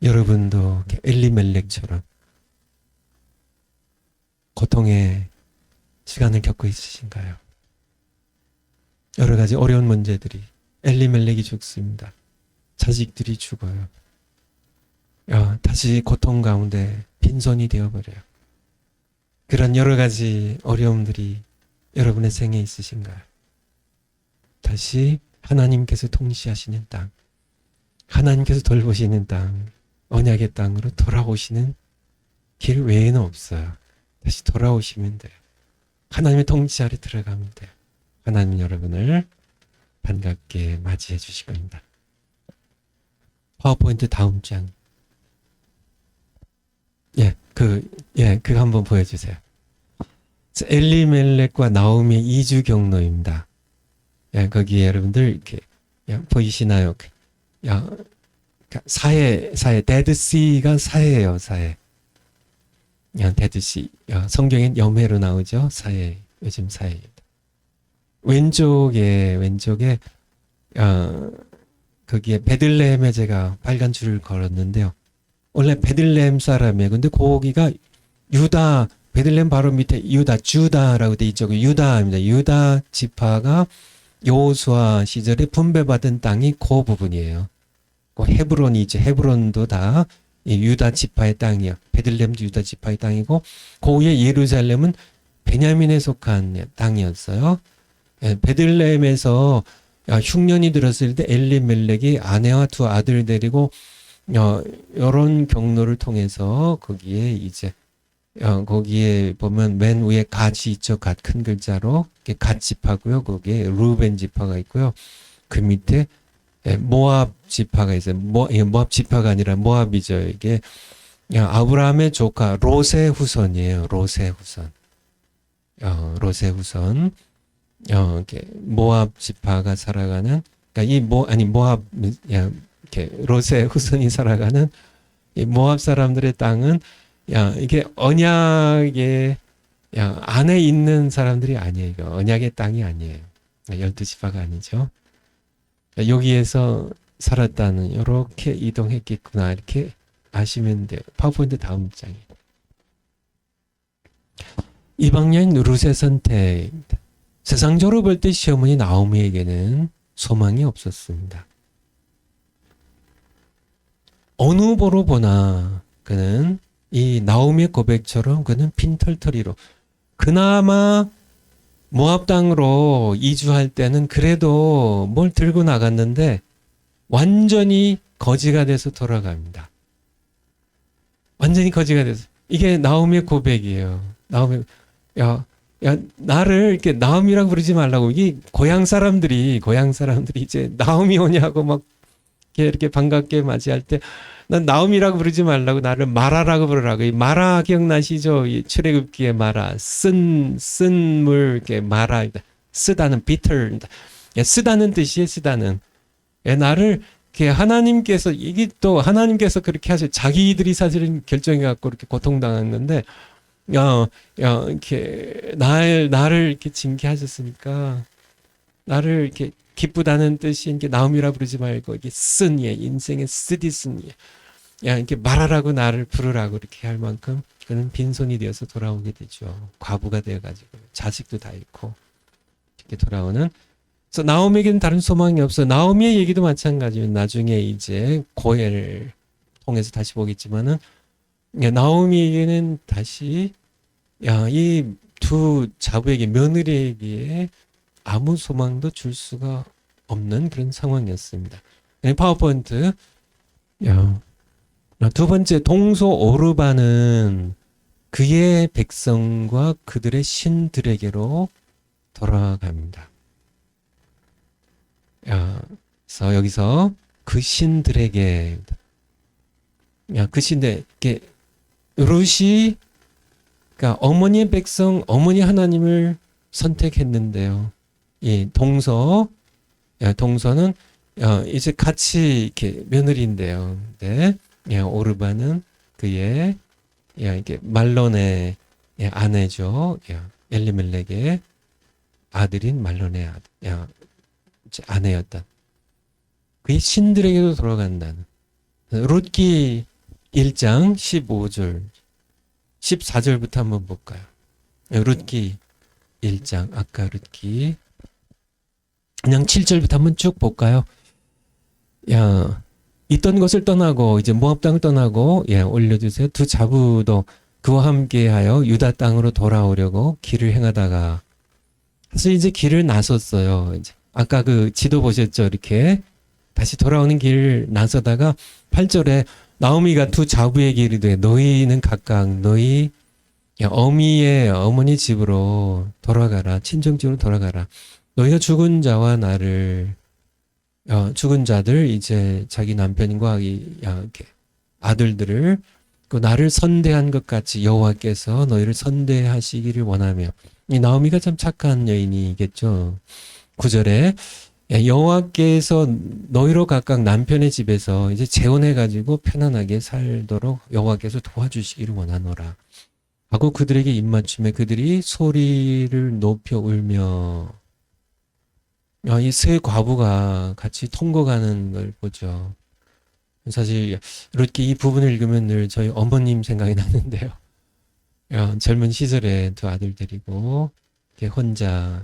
여러분도 엘리멜렉처럼 고통의 시간을 겪고 있으신가요? 여러 가지 어려운 문제들이, 엘리멜렉이 죽습니다. 자식들이 죽어요. 다시 고통 가운데 빈손이 되어버려요. 그런 여러 가지 어려움들이 여러분의 생에 있으신가요? 다시 하나님께서 통치하시는 땅, 하나님께서 돌보시는 땅, 언약의 땅으로 돌아오시는 길 외에는 없어요. 다시 돌아오시면 돼요. 하나님의 통치 아래 들어가면 돼요. 하나님 여러분을 반갑게 맞이해 주실 겁니다. 파워포인트 다음 장. 그거 한번 보여주세요. 엘리멜렉과 나오미의 이주 경로입니다. 거기에 여러분들 이렇게 보이시나요? 사해, 데드시가 사해예요, 사해. 데드시. 성경엔 염해로 나오죠, 사해. 요즘 사해입니다. 왼쪽에 거기에 베들레헴에 제가 빨간 줄을 걸었는데요. 원래 베들레헴 사람이에요. 근데 거기가 유다, 베들레헴 바로 밑에 주다라고 돼 있죠. 유다입니다. 유다 지파가 여호수아 시절에 분배받은 땅이 그 부분이에요. 그 헤브론이죠. 헤브론도 다 유다 지파의 땅이에요. 베들레헴도 유다 지파의 땅이고, 그 위에 예루살렘은 베냐민에 속한 땅이었어요. 베들레헴에서 흉년이 들었을 때 엘리멜렉이 아내와 두 아들 데리고 이런 경로를 통해서 거기에 이제 거기에 보면 맨 위에 갓이 있죠. 갓 큰 글자로 갓 지파고요. 거기에 루벤 지파가 있고요. 그 밑에 모압 지파가 있어요. 모압 지파가 아니라 모압이죠. 이게 아브라함의 조카 롯의 후손이에요. 롯의 후손. 롯의 후손. 이렇게 모압 지파가 살아가는, 그러니까 모압, 이렇게 롯의 후손이 살아가는 이 모압 사람들의 땅은 이게 언약의 안에 있는 사람들이 아니에요. 이거 언약의 땅이 아니에요. 12지파가 아니죠. 여기에서 살았다는, 이렇게 이동했겠구나, 이렇게 아시면 돼요. 파워포인트 다음 장에. 이방 여인 룻의 선택입니다. 세상적으로 볼 때 시어머니 나오미에게는 소망이 없었습니다. 어느 후보로 보나 그는 이 나오미의 고백처럼 그는 핀털터리로, 그나마 모압 땅으로 이주할 때는 그래도 뭘 들고 나갔는데 완전히 거지가 돼서 돌아갑니다. 완전히 거지가 돼서. 이게 나오미의 고백이에요. 나오미, 나를 이렇게 나오미라고 부르지 말라고. 이게 고향 사람들이 이제 나오미 오냐고 막 이렇게 반갑게 맞이할 때, 난 나오미라고 부르지 말라고, 나를 마라라고 부르라고. 이 마라 기억나시죠? 이 출애굽기의 마라, 쓴 물, 이렇게 마라, 쓰다는 bitter, 쓰다는 뜻이에요. 쓰다는. 나를 이렇게 하나님께서, 이게 또 하나님께서 그렇게 하셔. 자기들이 사실은 결정해 갖고 이렇게 고통당했는데 이렇게 나를 이렇게 징계하셨으니까 나를 이렇게 기쁘다는 뜻이 이게 나음이라 부르지 말고 이게 쓴예 인생의 쓰디쓴예 이렇게 말하라고 나를 부르라고 이렇게 할 만큼 그는 빈손이 되어서 돌아오게 되죠. 과부가 되어가지고 자식도 다 잃고 이렇게 돌아오는. 그래서 나오미에게는 다른 소망이 없어. 나오미의 얘기도 마찬가지예요. 나중에 이제 고해를 통해서 다시 보겠지만은 나오미에게는 다시 이 두 자부에게 며느리에게 아무 소망도 줄 수가 없는 그런 상황이었습니다. 파워포인트. 두 번째, 동서 오르반은 그의 백성과 그들의 신들에게로 돌아갑니다. 그래서 여기서 그 신들에게, 그 신들, 룻이, 그러니까 어머니의 백성, 어머니 하나님을 선택했는데요. 이 동서는 이제 같이 이렇게 며느리인데요. 네. 오르반은 그의 이게 말론의 아내죠. 엘리멜렉의 아들인 말론의 아내였던. 그의 신들에게도 돌아간다는. 룻기 1장 15절, 14절부터 한번 볼까요? 룻기 1장, 아까 룻기 그냥 7절부터 한번 쭉 볼까요? 있던 것을 떠나고 이제 모압 땅을 떠나고 올려주세요. 두 자부도 그와 함께하여 유다 땅으로 돌아오려고 길을 행하다가 사실 이제 길을 나섰어요. 이제 아까 그 지도 보셨죠? 이렇게 다시 돌아오는 길을 나서다가 8절에 나오미가 두 자부에게 이르되 너희는 각각 너희 어미의 어머니 집으로 돌아가라. 친정집으로 돌아가라. 너희가 죽은 자와 나를 죽은 자들 이제 자기 남편과 이렇게 아들들을 그 나를 선대한 것 같이 여호와께서 너희를 선대하시기를 원하며. 이 나오미가 참 착한 여인이겠죠. 9절에 여호와께서 너희로 각각 남편의 집에서 이제 재혼해가지고 편안하게 살도록 여호와께서 도와주시기를 원하노라 하고 그들에게 입맞춤에 그들이 소리를 높여 울며 이 세 과부가 같이 통곡하는 걸 보죠. 사실 이렇게 이 부분을 읽으면 늘 저희 어머님 생각이 나는데요. 젊은 시절에 두 아들 데리고 이렇게 혼자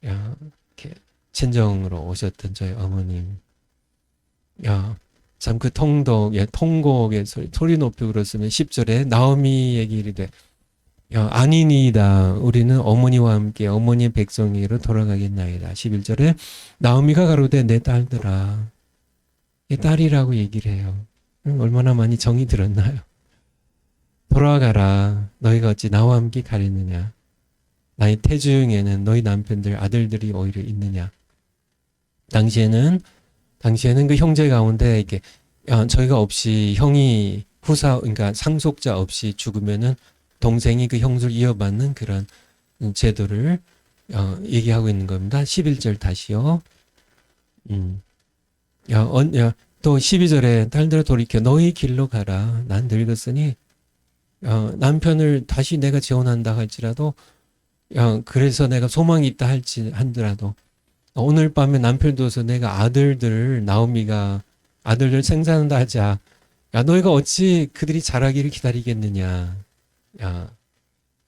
이렇게 친정으로 오셨던 저희 어머님. 참 그 통곡의 소리 높이 울었으면 10절에 나오미에게 이르되 아니니이다. 우리는 어머니와 함께 어머니의 백성에게로 돌아가겠나이다. 11절에 나오미가 가로되 내 딸들아. 내 딸이라고 얘기를 해요. 얼마나 많이 정이 들었나요? 돌아가라. 너희가 어찌 나와 함께 가려느냐. 나의 태중에는 너희 남편들 아들들이 오히려 있느냐. 당시에는 그 형제 가운데 이렇게 저희가 없이 형이 그러니까 상속자 없이 죽으면은 동생이 그 형수를 이어받는 그런 제도를 얘기하고 있는 겁니다. 11절 다시요. 또 12절에 딸들아 돌이켜 너희 길로 가라. 난 늙었으니 남편을 다시 내가 재혼한다 할지라도 그래서 내가 소망이 있다 한더라도 오늘 밤에 남편 둬서 내가 나오미가 아들들 생산한다 하자. 너희가 어찌 그들이 자라기를 기다리겠느냐.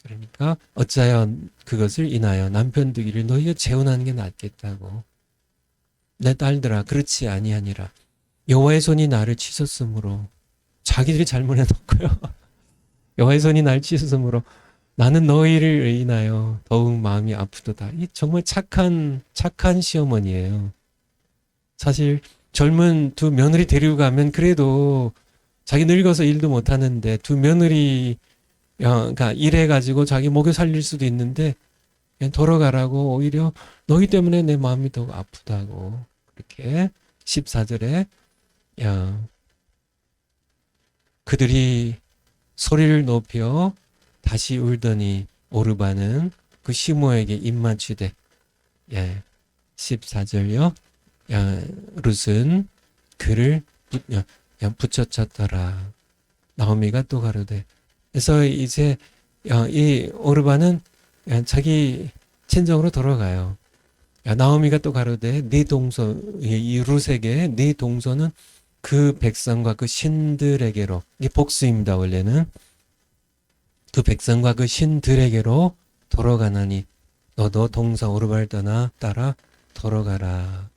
그러니까 어찌하여 그것을 인하여 남편 두기를 너희가 재혼하는 게 낫겠다고. 내 딸들아 그렇지 아니하니라. 여호와의 손이 나를 치셨으므로 자기들이 잘못해놓고요. 여호와의 손이 나를 치셨으므로 나는 너희를 인하여 더욱 마음이 아프도다. 이 정말 착한 시어머니예요. 사실 젊은 두 며느리 데리고 가면 그래도 자기 늙어서 일도 못하는데 두 며느리 그러니까 일해가지고 자기 먹여 살릴 수도 있는데 그냥 돌아가라고 오히려 너희 때문에 내 마음이 더욱 아프다고 그렇게 14절에 그들이 소리를 높여 다시 울더니 오르반은 그 시므에게 입맞추되 14절요. 룻은 그를 붙여쳤더라. 나오미가 또 가로되. 그래서 이제 이 오르바는 자기 친정으로 돌아가요. 나오미가 또 가로되 네 동서, 이 룻에게 네 동서는 그 백성과 그 신들에게로, 이게 복수입니다. 원래는 그 백성과 그 신들에게로 돌아가나니 너도 동서 오르바를 떠나 따라 돌아가라.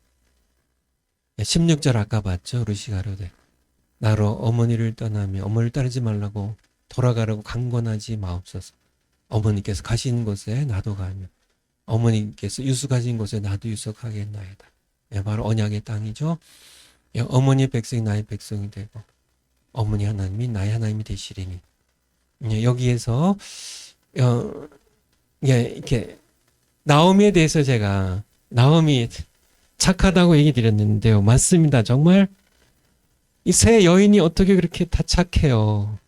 16절 아까 봤죠? 룻이 가로되 나로 어머니를 떠나며 어머니를 따르지 말라고 돌아가라고 강권하지 마옵소서. 어머니께서 가신 곳에 나도 가며 어머니께서 유숙하신 곳에 나도 유숙하겠나이다. 바로 언약의 땅이죠. 어머니의 백성이 나의 백성이 되고 어머니 하나님이 나의 하나님이 되시리니. 여기에서 이렇게 나오미에 대해서 제가 나오미 착하다고 얘기 드렸는데요. 맞습니다. 정말 이 세 여인이 어떻게 그렇게 다 착해요.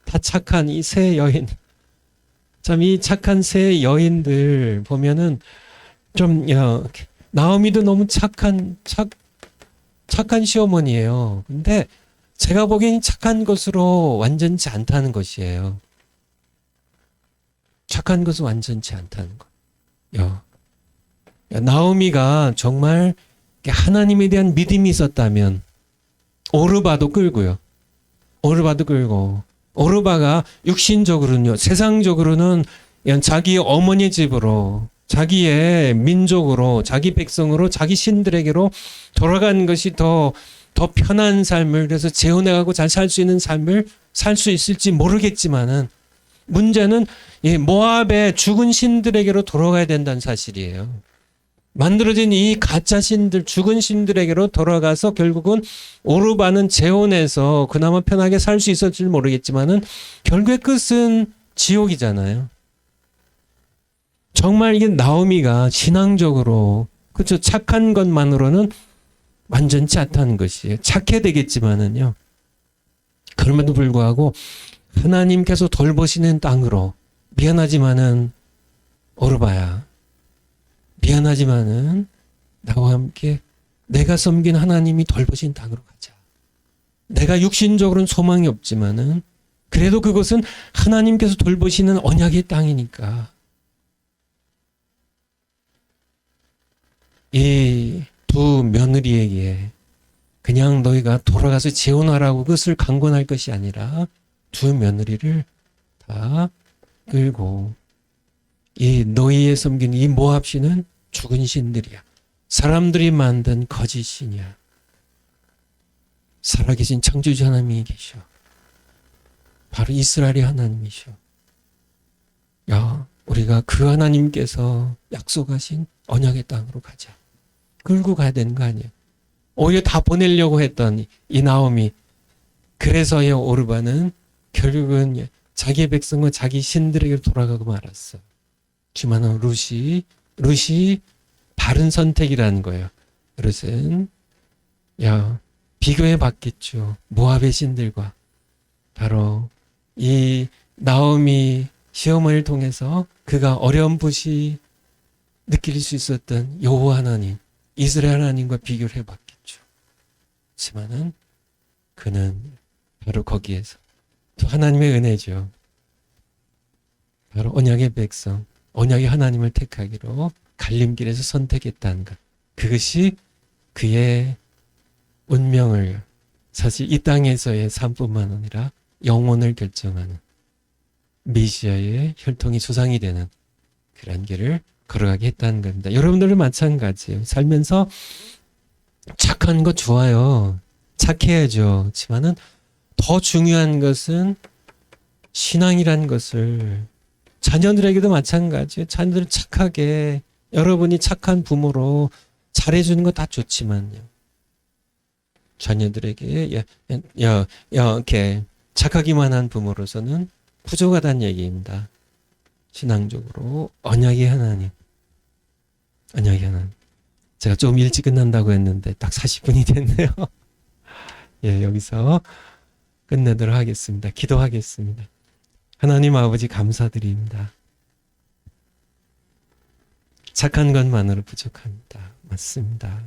다 착한 이 세 여인. 참 이 착한 세 여인들 보면은 좀 나오미도 너무 착한 시어머니예요. 근데 제가 보기엔 착한 것으로 완전치 않다는 것이에요. 착한 것은 완전치 않다는 것. 나오미가 정말 하나님에 대한 믿음이 있었다면 오르바도 끌고요. 오르바도 끌고 오르바가 육신적으로는요. 세상적으로는 자기 어머니 집으로 자기의 민족으로 자기 백성으로 자기 신들에게로 돌아가는 것이 더 편한 삶을 그래서 재혼해가고 잘 살 수 있는 삶을 살 수 있을지 모르겠지만은 문제는 모압의 죽은 신들에게로 돌아가야 된다는 사실이에요. 만들어진 이 가짜 신들, 죽은 신들에게로 돌아가서 결국은 오르바는 재혼해서 그나마 편하게 살 수 있을지 모르겠지만은 결국의 끝은 지옥이잖아요. 정말 이게 나오미가 신앙적으로 그렇죠. 착한 것만으로는 완전치 않다는 것이에요. 착해야 되겠지만은요. 그럼에도 불구하고 하나님께서 돌보시는 땅으로 미안하지만은 오르바야. 미안하지만은 나와 함께 내가 섬긴 하나님이 돌보신 땅으로 가자. 내가 육신적으로는 소망이 없지만은 그래도 그것은 하나님께서 돌보시는 언약의 땅이니까 이 두 며느리에게 그냥 너희가 돌아가서 재혼하라고 그것을 강권할 것이 아니라 두 며느리를 다 끌고 이 너희의 섬긴 이 모압 신은 죽은 신들이야. 사람들이 만든 거짓 신이야. 살아계신 창조주 하나님이 계셔. 바로 이스라엘의 하나님이셔. 우리가 그 하나님께서 약속하신 언약의 땅으로 가자. 끌고 가야 되는 거 아니에요. 오히려 다 보내려고 했던 이 나오미. 그래서의 오르바는 결국은 자기의 백성과 자기 신들에게 돌아가고 말았어. 지만은 룻이 바른 선택이라는 거예요. 룻은 비교해 봤겠죠. 모압의 신들과 바로 이 나오미 시어머니를 통해서 그가 어렴풋이 느낄 수 있었던 여호와 하나님, 이스라엘 하나님과 비교를 해봤겠죠. 하지만은 그는 바로 거기에서 또 하나님의 은혜죠. 바로 언약의 백성, 언약의 하나님을 택하기로 갈림길에서 선택했다는 것. 그것이 그의 운명을 사실 이 땅에서의 삶뿐만 아니라 영혼을 결정하는 메시아의 혈통이 조상이 되는 그런 길을 걸어가게 했다는 겁니다. 여러분들은 마찬가지예요. 살면서 착한 거 좋아요. 착해야죠. 그렇지만은 더 중요한 것은 신앙이라는 것을 자녀들에게도 마찬가지예요. 자녀들은 착하게 여러분이 착한 부모로 잘해주는 거 다 좋지만요. 자녀들에게 이렇게 착하기만 한 부모로서는 부족하다는 얘기입니다. 신앙적으로 언약의 하나님. 제가 좀 일찍 끝난다고 했는데 딱 40분이 됐네요. 여기서 끝내도록 하겠습니다. 기도하겠습니다. 하나님 아버지 감사드립니다. 착한 것만으로 부족합니다. 맞습니다.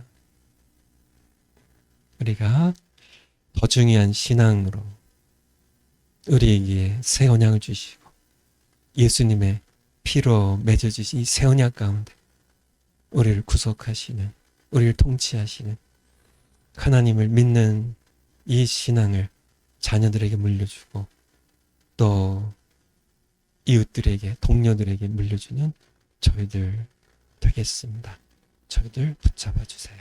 우리가 더 중요한 신앙으로 우리에게 새 언약을 주시고 예수님의 피로 맺어주신 이 새 언약 가운데 우리를 구속하시는, 우리를 통치하시는 하나님을 믿는 이 신앙을 자녀들에게 물려주고 또 이웃들에게, 동료들에게 물려주는 저희들 되겠습니다. 저희들 붙잡아 주세요.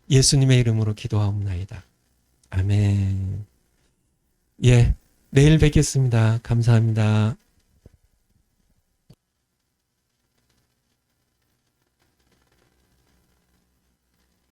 예수님의 이름으로 기도하옵나이다. 아멘. 예, 내일 뵙겠습니다. 감사합니다.